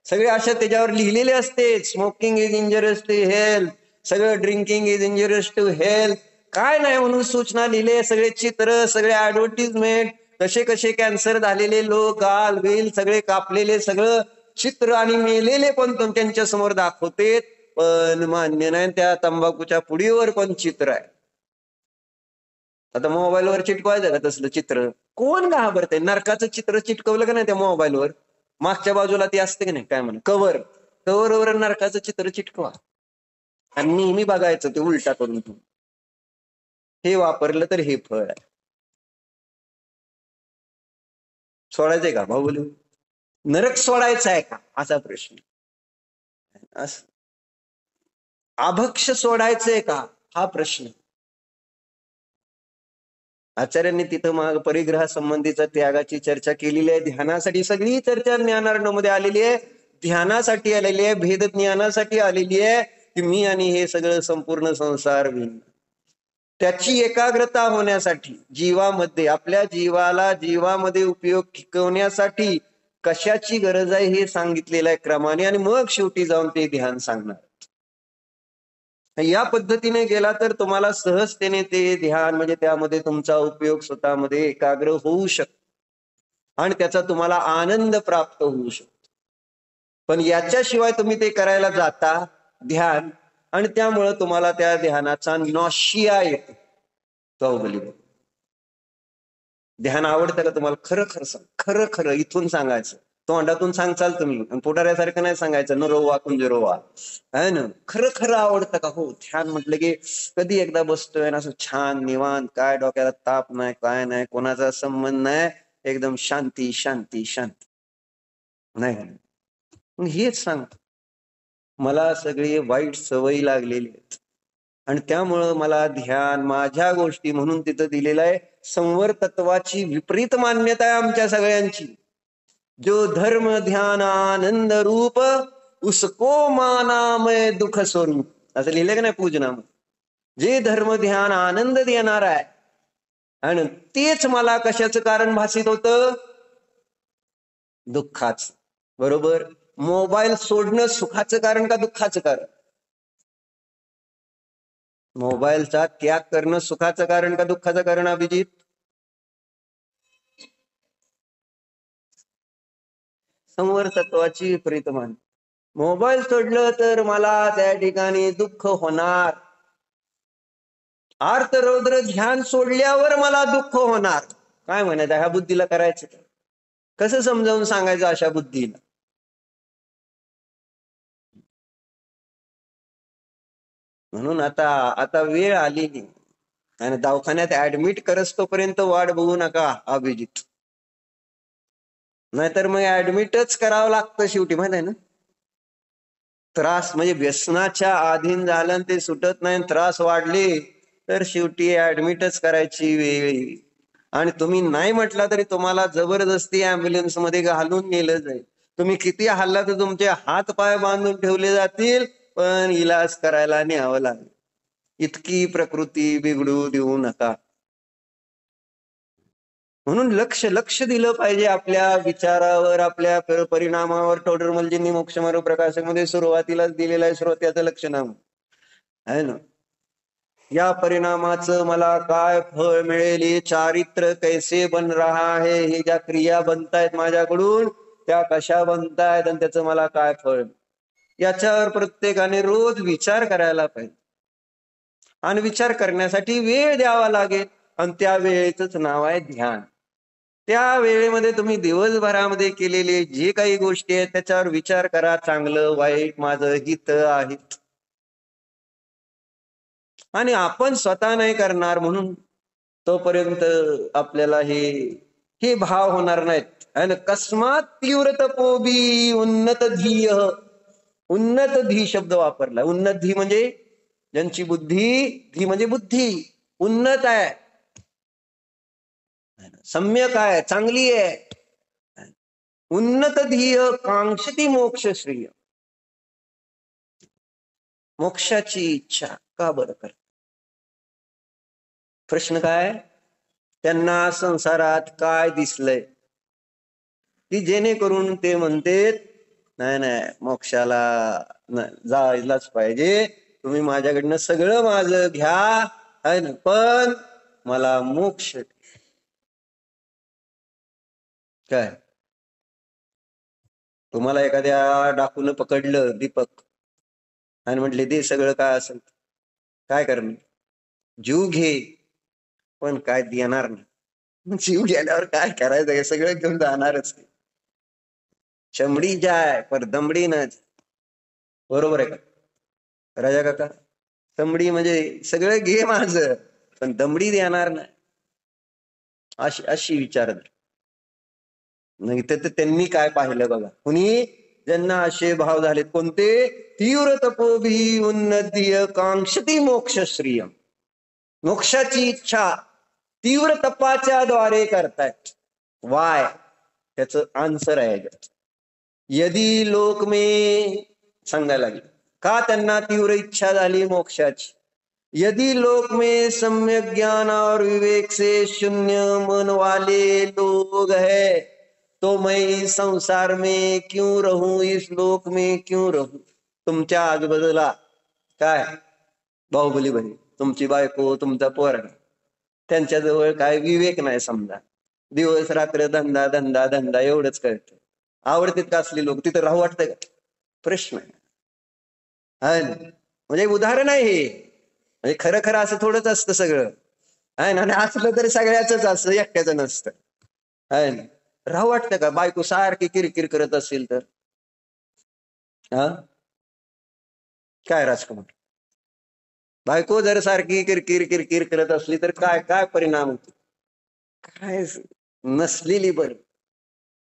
सगळे अशा त्याच्यावर लिहिलेले असते, smoking is injurious to health, सगळं drinking is injurious to health, काय नाही म्हणून सूचना लिहिले, सगळे चित्र, सगळे ऍडव्हर्टिजमेंट, कसे कसे कॅन्सर झालेले लोक, गाल बिल सगळे कापलेले, सगळं चित्र आणि मेलेले पण त्यांच्या समोर दाखवते. पण मान्य नाही, त्या तंबाखूच्या पुडीवर पण चित्र आहे. आता मोबाईलवर चिटकवायचं का तसलं चित्र, कोण घाबरते. नरकाचं चित्र चिटकवलं का नाही त्या मोबाईलवर, मागच्या बाजूला ती असते की नाही काय म्हणा कव्हरवर नरकाचं चित्र चिटकवा आणि नेहमी बघायचं ते उलटा करून. तू हे वापरलं तर हे फळ आहे. सोडायचंय का भाऊ बोलू, नरक सोडायचा आहे का असा प्रश्न. आभक्ष सोडायचंय का हा प्रश्न. आचार्यांनी तिथं मग परिग्रह संबंधीचा त्यागाची चर्चा केलेली आहे. ध्यानासाठी सगळी चर्चा ज्ञानारण्यमध्ये आलेली आहे, ध्यानासाठी आलेली आहे, भेद ज्ञानासाठी आलेली आहे की मी आणि हे सगळं संपूर्ण संसार भिन्न. त्याची एकाग्रता होण्यासाठी जीवामध्ये, आपल्या जीवामध्ये उपयोग टिकवण्यासाठी कशाची गरज आहे हे सांगितलेलं आहे क्रमाने, आणि मग शेवटी जाऊन ते ध्यान सांगणार. या पद्धतीने गेला तर तुम्हाला सहजतेने ते ध्यान म्हणजे त्यामध्ये तुमचा उपयोग स्वतःमध्ये एकाग्र होऊ शकतो आणि त्याचा तुम्हाला आनंद प्राप्त होऊ शकतो. पण याच्याशिवाय तुम्ही ते करायला जाता ध्यान, आणि त्यामुळं तुम्हाला त्या ध्यानाचा नॉशिया येतो. ध्यान आवडतं का तुम्हाला, खरं सांग, खरं इथून सांगायचं, तोंडातून सांगचाल तुम्ही, पुढाऱ्यासारखं नाही सांगायचं, न रोवा कुंजरोवा आहे ना. खरं आवडतं का, हो ध्यान म्हटलं की कधी एकदा बसतोय ना असं छान निवांत, काय डोक्याला ताप नाही, काय नाही, कोणाचा संबंध नाही, एकदम शांती शांती शांती नाही. हेच सांगतो, मला सगळे वाईट सवयी लागलेली आहेत आणि त्यामुळं मला ध्यान माझ्या गोष्टी म्हणून तिथं दिलेलं आहे. संवर तत्वाची विपरीत मान्यता आहे आमच्या सगळ्यांची. जो धर्म ध्यान आनंद रूप उसको माना मैं दुःख स्वरूप, असं लिहिलं का नाही पूजनामध्ये. जे धर्म ध्यान आनंद देणार आहे आणि तेच मला कशाचं कारण भासित होतं, दुःखाचं. बरोबर. मोबाईल सोडणं सुखाचं कारण का दुःखाचं कारण, मोबाईलचा त्याग करणं सुखाचं कारण का दुःखाचं कारण अभिजित. संवर तत्वाची विपरीत मान. मोबाईल सोडलं तर मला त्या ठिकाणी दुःख होणार, आर्तरौद्र ध्यान सोडल्यावर मला दुःख होणार. काय म्हणायचं ह्या बुद्धीला करायचं, कसं समजावून सांगायचं अशा बुद्धीला? म्हणून आता आता वेळ आलेली आणि दवाखान्यात ऍडमिट करस तोपर्यंत वाट बघू नका अभिजित. नाहीतर मग ऍडमिटच करावं लागतं शेवटी, माहित आहे ना. त्रास म्हणजे व्यसनाच्या अधीन झालं आणि ते सुटत नाही, त्रास वाढले तर शेवटी ऍडमिटच करायची वेळ येईल. आणि तुम्ही नाही म्हटला तरी तुम्हाला जबरदस्ती अँब्युलन्स मध्ये घालून नेलं जाईल. तुम्ही किती हल्ला तर तुमचे हात पाय बांधून ठेवले जातील, पण इलाज करायला न्यावं लागेल. इतकी प्रकृती बिघडू देऊ नका. म्हणून लक्ष लक्ष दिलं पाहिजे आपल्या विचारावर, आपल्या परिणामावर. टोडरमलजींनी मोक्षमार्ग प्रकाशकमध्ये सुरुवातीलाच दिलेलं आहे श्रोत्याचं लक्षणाम आहे ना. या परिणामाचं मला काय फळ मिळेल, हे चारित्र कैसे बन रहा है, हे ज्या क्रिया बनतायत माझ्याकडून त्या कशा बनतायत आणि त्याचं मला काय फळ, याच्यावर प्रत्येकाने रोज विचार करायला पाहिजे. आणि विचार करण्यासाठी वेळ द्यावा लागेल, आणि त्या वेळेच नाव आहे ध्यान. त्या वेळेमध्ये तुम्ही दिवसभरामध्ये केलेले जे काही गोष्टी आहेत त्याच्यावर विचार करा. चांगलं वाईट माझं हित आहे, आणि आपण स्वतः नाही करणार म्हणून तोपर्यंत आपल्याला हे भाव होणार नाहीत. आणि कस्मात तीव्र तपोबी उन्नत धीय, उन्नत धी शब्द वापरला. उन्नत धी म्हणजे ज्यांची बुद्धी, धी म्हणजे बुद्धी उन्नत आहे, सम्यक आहे, चांगली आहे. उन्नत धीय कांक्षती मोक्ष श्रेय, मोक्षाची इच्छा का बरं करत? प्रश्न काय? त्यांना संसारात काय दिसलंय की जेणेकरून ते म्हणतेत नाही नाही मोक्षाला जायलाच पाहिजे, तुम्ही माझ्याकडनं सगळं माझं घ्या आहे ना, पण मला मोक्ष. काय तुम्हाला एखाद्या डाकून पकडलं दीपक आणि म्हटले दे सगळं काय असेल, काय करणार? जीव घे, पण काय देणार नाही. जीव गेल्यावर काय करायचं? हे सगळं घेऊन जाणारच. चमडी जाय पर दमडी न, बरोबर आहे का राजा काका? दमडी म्हणजे सगळं घे माझं, पण दमडी देणार नाही, अशी अशी विचार नाही. तर त्यांनी काय पाहिलं बघा, कुणी ज्यांना असे भाव झालेत. कोणते? तीव्र तपोभी उन्नतीय कांक्षती मोक्ष श्रिय, मोक्षाची इच्छा तीव्र तपाच्या द्वारे करतायत. वाय? त्याचं आन्सर आहे यदि लोक में, सांगायला लागले का त्यांना तीव्र इच्छा झाली मोक्षाची. यदि लोक में सम्यक ज्ञान और विवेक से शून्य मन वाले लोग है तो मैं संसार में क्यों रहूं, इस लोक में क्यों रहूं. तुमच्या आजूबाजूला काय बाहुबली बहिणी, तुमची बायको, तुमचा पोरगा, त्यांच्याजवळ काय विवेक नाही समजा, दिवस रात्र धंदा धंदा धंदा एवढंच कळतं. आवडतीत का असली लोक, तिथं राहू वाटतंय का? प्रश्न आहे ना. म्हणजे उदाहरण आहे हे, म्हणजे खरं खरं असं थोडंच असतं सगळं आहे ना, आणि असलं तरी सगळ्याच असतं, एकट्याचं नसतं आहे ना. राहू वाटतं का? बायको सारखी किरकिर करत असेल तर हा काय राजकुमार, बायको जर सारखी किरकिर किरकिर करत असली तर काय काय परिणाम होतो? काय नसलेली बरी.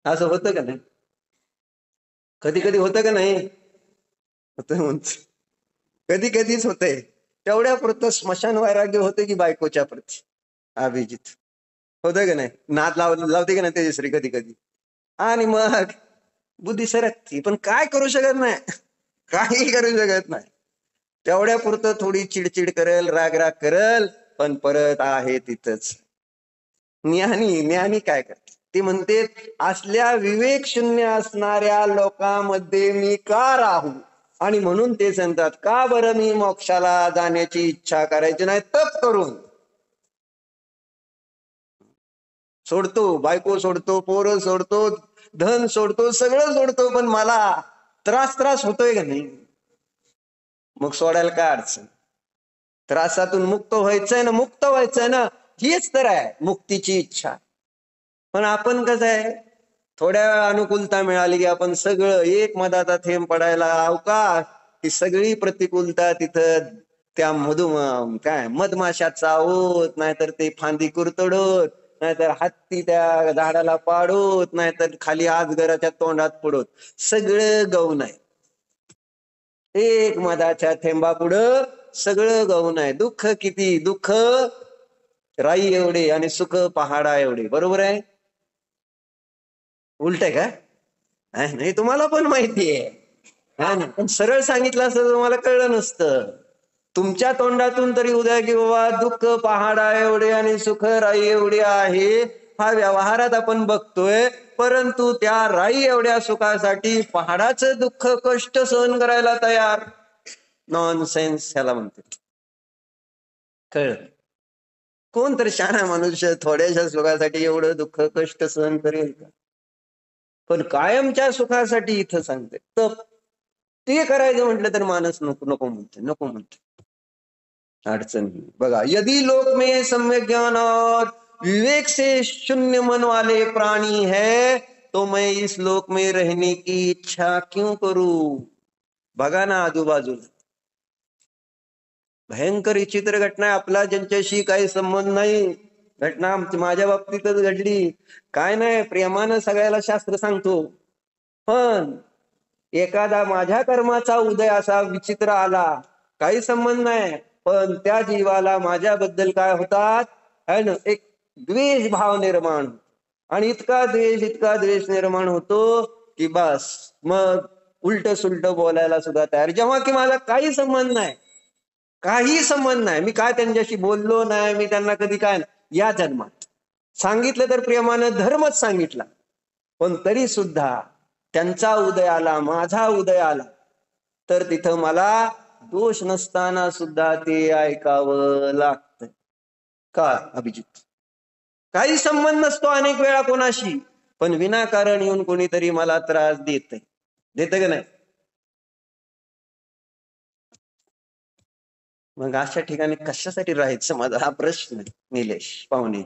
असं होतं का नाही? कधी कधी होतं का नाही? होतं, कधी कधीच होतंय. तेवढ्या पुरतं स्मशान वैराग्य होते की बायकोच्या प्रती अभिजित, होतं का नाही? नाद लावते का नाही तेजश्री कधी कधी, आणि मग बुद्धी सरकती, पण काय करू शकत नाही, काही करू शकत नाही. तेवढ्या पुरतं थोडी चिडचिड करेल, राग राग करेल, पण परत आहे तिथंच. ज्ञानी ज्ञानी काय करते? ते म्हणते असल्या विवेक शून्य असणाऱ्या लोकांमध्ये मी का राहू, आणि म्हणून ते सांगतात का बरं मी मोक्षाला जाण्याची इच्छा करायची नाही, तप करून सोडतो, बायको सोडतो, पोरं सोडतो, धन सोडतो, सगळं सोडतो, पण मला त्रास होतोय का नाही? मग सोडायला काय अडचण? त्रासातून मुक्त व्हायचंय ना, मुक्त व्हायचंय ना, हीच तर आहे मुक्तीची इच्छा. पण आपण कसं आहे, थोड्या अनुकूलता मिळाली की आपण सगळं एक मधाचा थेंब पडायला अवकाश, की सगळी प्रतिकूलता तिथं त्या काय मधमाशा चावत, नाहीतर ते फांदी कुरतडत, नाहीतर हत्ती त्या झाडाला पाडत, नाहीतर खाली आजगराच्या तोंडात पडत, सगळं गौण आहे. एक मधाच्या थेंबा पुढं सगळं गौण आहे. दुःख किती, दुःख राई एवढे आणि सुख पहाडा एवढे. बरोबर आहे? उलट आहे का? नाही, तुम्हाला पण माहिती आहे. हा ना, पण सरळ सांगितलं असतं तुम्हाला कळलं नसतं. तुमच्या तोंडातून तरी उद्या की बाबा दुःख पहाडा एवढे आणि सुख राई एवढी आहे, हा व्यवहारात आपण बघतोय. परंतु त्या राई एवढ्या सुखासाठी पहाडाचं दुःख कष्ट सहन करायला तयार. नॉनसेन्स ह्याला म्हणते. कळ? कोण तर शहाणा मनुष्य थोड्याशा सुखासाठी एवढं दुःख कष्ट सहन करेल का? पण कायमच्या सुखासाठी इथं सांगते तप, ते करायचं म्हटलं तर माणूस नको नको म्हणते, नको म्हणते. अडचण बघा, यदि लोक में सम्यक ज्ञान और विवेक से शून्य मन वाले प्राणी है, तो मैं इस लोक में रहने की इच्छा क्यों करूं? बघा ना आजूबाजूला भयंकर विचित्र घटना आहे. आपला ज्यांच्याशी काही संबंध नाही, घटना माझ्या बाबतीतच घडली. काय नाही, प्रेमानं सगळ्याला शास्त्र सांगतो, पण एखादा माझ्या कर्माचा उदय असा विचित्र आला, काही संबंध नाही, पण त्या जीवाला माझ्याबद्दल काय होतात है ना, एक द्वेष भाव निर्माण, आणि इतका द्वेष निर्माण होतो की बस मग उलट सुलट बोलायला सुद्धा तयार. जेव्हा की माझा काही संबंध नाही, काही संबंध नाही, मी काय त्यांच्याशी बोललो नाही, मी त्यांना कधी काय या जन्मात सांगितलं तर प्रेमानं धर्मच सांगितला, पण तरी सुद्धा त्यांचा उदय आला, माझा उदय आला, तर तिथं मला दोष नसताना सुद्धा ते ऐकावं लागतं. का अभिजित? काही संबंध नसतो अनेक वेळा कोणाशी, पण विनाकारण येऊन कोणीतरी मला त्रास देत का नाही? मग अशा ठिकाणी कशासाठी राहायचं, माझा हा प्रश्न. निलेश पाहुणे,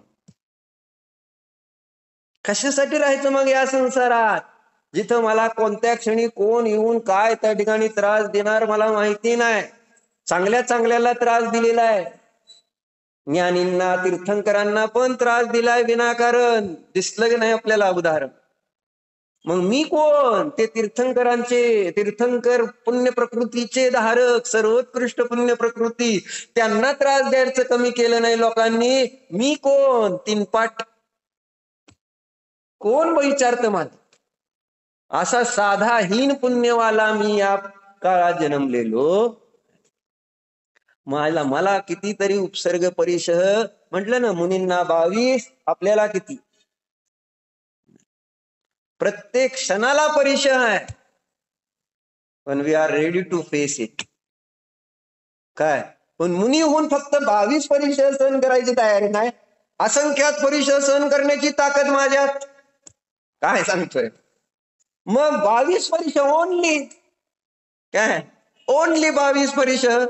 कशासाठी राहायचं मग या संसारात, जिथं मला कोणत्या क्षणी कोण येऊन काय त्या ठिकाणी त्रास देणार मला माहिती नाही. चांगल्या चांगल्याला त्रास दिलेला आहे, ज्ञानींना तीर्थंकरांना पण त्रास दिलाय विनाकारण. दिसलं की नाही आपल्याला उदाहरण? मग मी कोण? ते तीर्थंकर पुण्य प्रकृतीचे धारक, सर्वोत्कृष्ट पुण्य प्रकृती, त्यांना त्रास द्यायचं कमी केलं नाही लोकांनी. मी कोण? तीनपाट कोण विचारत माझ? असा साधा हीन पुण्यवाला मी या काळात जन्मलेलो. मला कितीतरी उपसर्ग परिशह म्हटलं ना, मुनींना 22, आपल्याला किती? प्रत्येक क्षणाला परिशह आहे, पण we are ready to face it. काय पण मुनी होऊन फक्त 22 परिशह सहन करायची तयारी नाही, असंख्यात परिशह सहन करण्याची ताकद माझ्यात. काय सांगतोय? मग 22 परिशह ओनली, काय ओनली 22 परिशह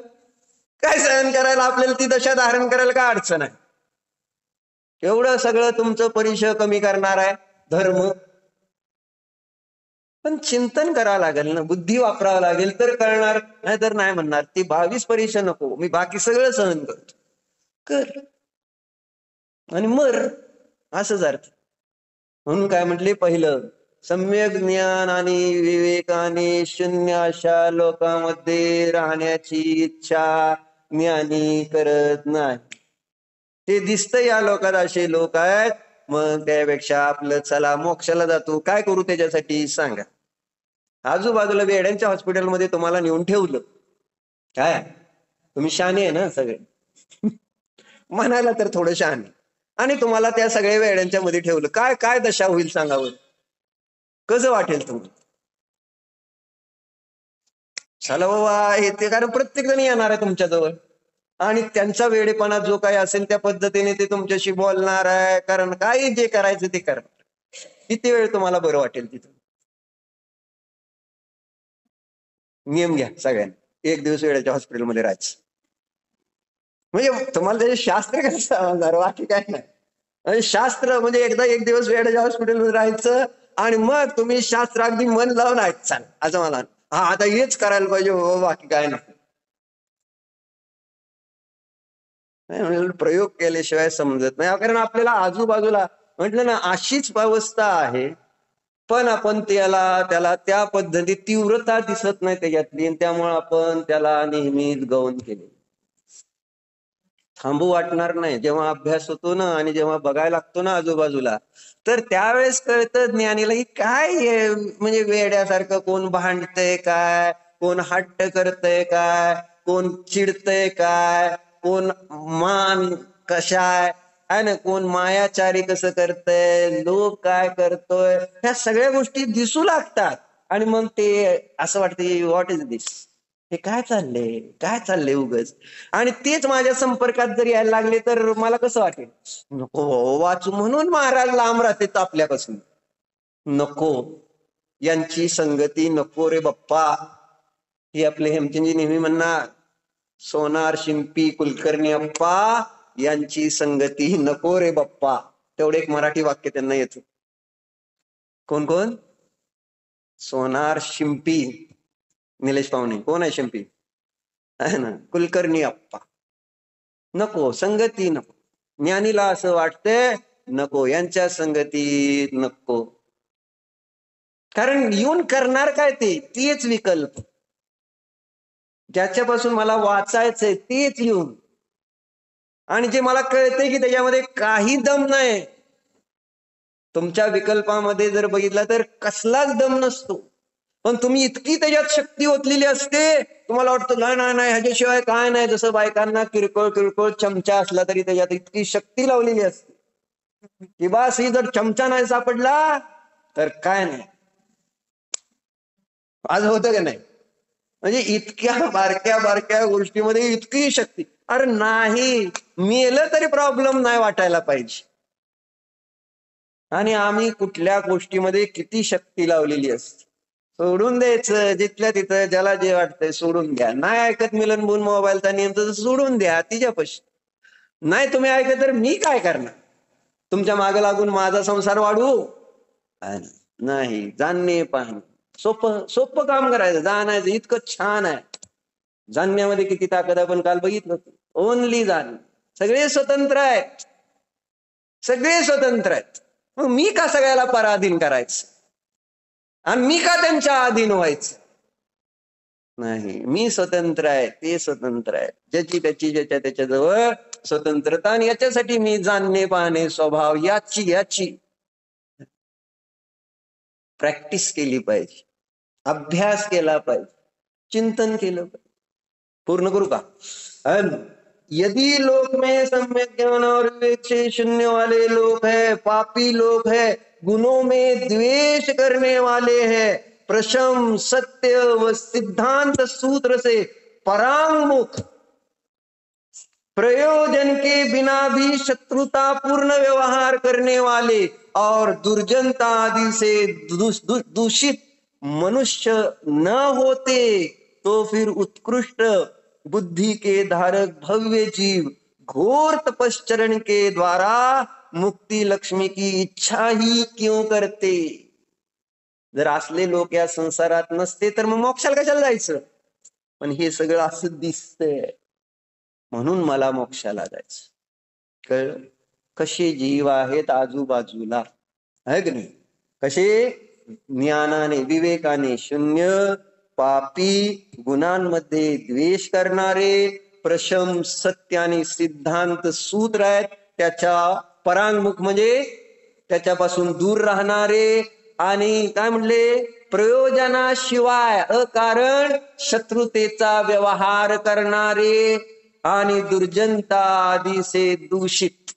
काय सहन करायला आपल्याला ती दशा धारण करायला काय अडचण आहे? एवढं सगळं तुमचं परिशह कमी करणार आहे धर्म. पण चिंतन करावं लागेल ना, बुद्धी वापरावं लागेल तर कळणार, नाही तर नाही म्हणणार. ती 22 परिशह नको, मी बाकी सगळं सहन करतो. कर आणि मर, असंच अर्थ. म्हणून काय म्हटले? पहिलं, सम्यक ज्ञान आणि विवेकाने शून्य अशा लोकांमध्ये राहण्याची इच्छा ज्ञानी करत नाही. ते दिसतं या लोकात असे लोक आहेत. मग त्यापेक्षा आपलं चला मोक्षाला जातो, काय करू त्याच्यासाठी सांगा. आजूबाजूला वेड्यांच्या हॉस्पिटलमध्ये तुम्हाला नेऊन ठेवलं, काय तुम्ही शहाणे आहे ना सगळे म्हणायला तर थोडं शहाणे, आणि तुम्हाला त्या सगळ्या वेड्यांच्या मध्ये ठेवलं, काय काय दशा होईल सांगावं? कसं वाटेल तुम्हाला? चला बाबा हे ते, कारण प्रत्येक जण येणार आहे तुमच्याजवळ, आणि त्यांचा वेडेपणा जो काही असेल त्या पद्धतीने ते तुमच्याशी बोलणार आहे. कारण काय जे करायचं ते करा. किती वेळ तुम्हाला बरं वाटेल तिथं? नियम घ्या सगळ्यांनी, एक दिवस वेळेच्या हॉस्पिटलमध्ये राहायचं. म्हणजे तुम्हाला त्याचे शास्त्र कसं समजणार, बाकी काय नाही. म्हणजे शास्त्र म्हणजे एकदा एक दिवस वेळेच्या हॉस्पिटलमध्ये राहायचं आणि मग तुम्ही शास्त्र अगदी मन लावून ऐकचाल असं मला. हा आता हेच करायला पाहिजे हो, बाकी काय नाही. प्रयोग केल्याशिवाय समजत नाही. कारण आपल्याला आजूबाजूला म्हटलं ना अशीच अवस्था आहे, पण आपण त्याला त्या पद्धतीत तीव्रता दिसत नाही त्याच्यातली, त्यामुळे आपण त्याला नेहमीच गौण केले. थांबू वाटणार नाही. जेव्हा अभ्यास होतो ना आणि जेव्हा बघायला लागतो ना आजूबाजूला, तर त्यावेळेस कळतं ज्ञानीला ही काय म्हणजे वेड्यासारखं कोण भांडतंय काय, कोण हट्ट करतय काय, कोण चिडतय काय, कोण मान कशाय आहे ना, कोण मायाचारी कसं करतय, लोक काय करतोय, ह्या सगळ्या गोष्टी दिसू लागतात. आणि मग ते असं वाटतं व्हॉट इज दिस, हे काय चाललंय, काय चाललंय उगच. आणि तेच माझ्या संपर्कात जर यायला लागले तर मला कसं वाटेल, नको वाचू. म्हणून महाराज लांब राहते आपल्यापासून. नको यांची संगती नको रे बाप्पा. ही आपले हेमचंदजी नेहमी म्हणणार, सोनार शिंपी कुलकर्णी अप्पा यांची संगती नको रे बाप्पा. तेवढे एक मराठी वाक्य त्यांना येतं. कोण कोण? सोनार शिंपी निलेश पाहुणे. कोण आहे शिंपी? आहे ना, कुलकर्णी अप्पा. नको संगती नको. ज्ञानीला असं वाटतंय नको यांच्या संगतीत नको. कारण येऊन करणार काय ते, तेच विकल्प. ज्याच्यापासून मला वाचायचंय तेच येऊन, आणि जे मला कळतंय की त्याच्यामध्ये काही दम नाही. तुमच्या विकल्पामध्ये जर बघितला तर कसलाच दम नसतो, पण तुम्ही इतकी त्याच्यात शक्ती ओतलेली असते, तुम्हाला वाटतं नाही नाही नाही ह्याच्याशिवाय काय नाही. जसं बायकांना किरकोळ किरकोळ चमचा असला तरी त्याच्यात इतकी शक्ती लावलेली असते की बस, ही जर चमचा नाही सापडला तर काय नाही. आज होतं का नाही? म्हणजे इतक्या बारक्या बारक्या गोष्टीमध्ये इतकी शक्ती. अरे नाही, मेलं तरी प्रॉब्लेम नाही वाटायला पाहिजे. आणि आम्ही कुठल्या गोष्टीमध्ये किती शक्ती लावलेली असते. सोडून द्यायचं जिथल्या तिथं, ज्याला जे वाटतंय सोडून द्या. नाही ऐकत मिलन बोल मोबाईलचा नियम तर सोडून द्या तिच्यापाशी. नाही तुम्ही ऐकत तर मी काय करणार? तुमच्या मागे लागून माझा संसार वाढवू? नाही. जाणणे पाहणे, सोपं सोपं काम करायचं, जाणायचं. इतकं छान आहे जाणण्यामध्ये, किती ताकद आपण काल बघितलं. ओनली जाण. सगळे स्वतंत्र आहेत, सगळे स्वतंत्र आहेत. मग मी का सगळ्याला पराधीन करायचं, आणि मी का त्यांच्या अधीन व्हायचं? नाही, मी स्वतंत्र आहे, ते स्वतंत्र आहे. ज्याची त्याची ज्याच्या त्याच्याजवळ स्वतंत्रता. आणि याच्यासाठी मी जाणणे पाहणे स्वभाव याची प्रॅक्टिस केली पाहिजे, अभ्यास केला पाहिजे, चिंतन केलं पाहिजे. पूर्ण करू का? यदि लोक में सम्यक ज्ञान और विवेक से शून्य वाले लोग हैं, पापी लोग हैं, गुणों में द्वेष करने वाले हैं, प्रशम सत्य व सिद्धांत सूत्र से परांगमुख, प्रयोजन के बिना भी शत्रुता पूर्ण व्यवहार करने वाले और दुर्जनता आदि से दूषित मनुष्य न होते तो फिर उत्कृष्ट बुद्धि के धारक भव्य जीव घोर तपश्चरण के द्वारा मुक्ति लक्ष्मी की इच्छा ही क्यों करते? जर असले लोक या संसारात नसते तर मग मोक्षाला कशाला जायचं? पण हे सगळं असं दिसतंय म्हणून मला मोक्षाला जायचं. कळ कसे जीव आहेत आजूबाजूला, आहे की नाही? कसे ज्ञानाने विवेकाने शून्य, पापी, गुणांमध्ये द्वेष करणारे, प्रशम सत्य आणि सिद्धांत सूत्र आहेत त्याच्या परांगमुख म्हणजे त्याच्यापासून दूर राहणारे, आणि काय म्हणले, प्रयोजनाशिवाय अकारण शत्रुतेचा व्यवहार करणारे, आणि दुर्जनता आदी से दूषित.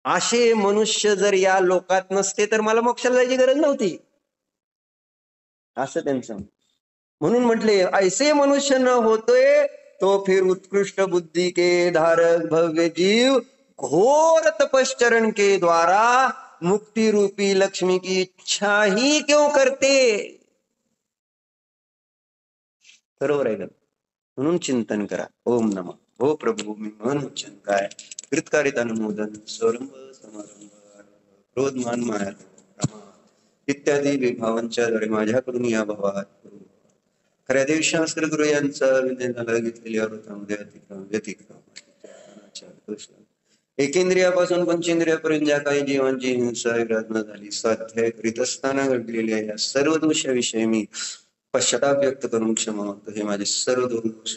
असे मनुष्य जर या लोकात नसते तर मला मोक्षाला जायची गरज नव्हती, असं त्यांचं. म्हणून म्हटले ऐसे मनुष्य न होतोय तो फिर उत्कृष्ट बुद्धि के धारक भव्य जीव घोर तपश्चरण के द्वारा मुक्ति रूपी लक्ष्मी की इच्छा ही क्यों करते? बरोबर आहे का? म्हणून चिंतन करा. ओम नमः. हो प्रभू मी मन उच्चन काय कृतकारित अनुमोदन स्वरंभ समारंभ क्रोध मान माया इत्यादी विभावांच्या द्वारे माझ्याकडून या भावात खऱ्या देव शास्त्र गुरु यांचा विनयाला घेतलेल्या व्रतामध्ये अतिक्रम एकेंद्रियापासून पंचेंद्रियापर्यंत ज्या काही जीवांची हिंसा विराधना झाली स्वाध्याय करीत असताना घडलेल्या या सर्व दोषाविषयी मी पश्चाताप व्यक्त करून क्षमा मागतो. हे माझे सर्व दोष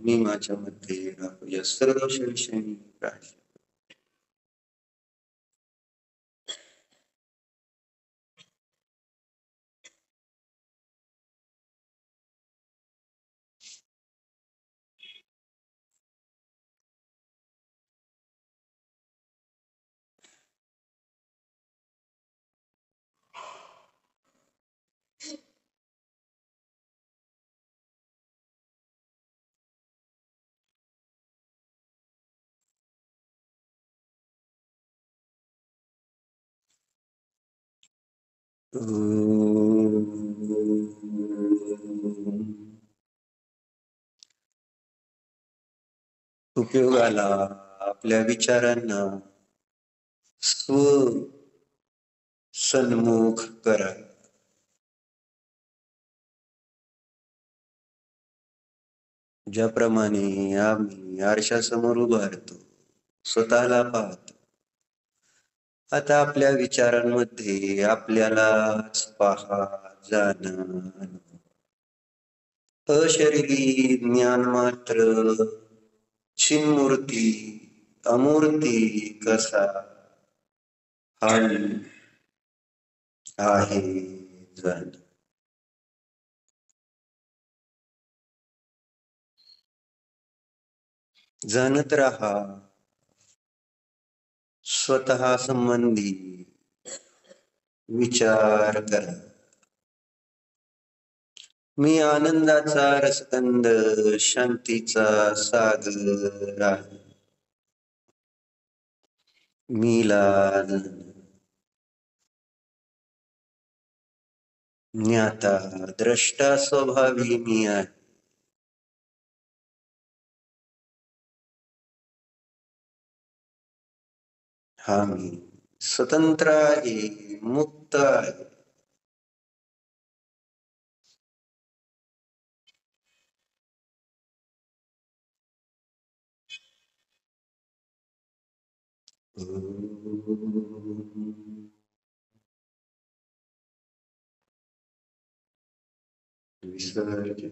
मी माझ्या मध्ये राहतो. या सर्व दोषाविषयी मी प्रायश्चित्त उपयोगाला आपल्या विचारांना सन्मुख करा. ज्याप्रमाणे आम्ही आरशासमोर उभारतो स्वतःला पाहतो, आता आपल्या विचारांमध्ये आपल्यालाच पहा जाणं. अशरीरी ज्ञान मात्र चिन्मूर्ती अमूर्ती कसा आहे जाण. जाणत राहा. स्वतः संबंधी विचार करा. मी आनंदाचा रसगंध शांतीचा सागर आहे. मीला ज्ञाता द्रष्टा स्वभावी मी आहे. हा मी स्वतंत्र आहे, मुक्त आहे. विसर्जन.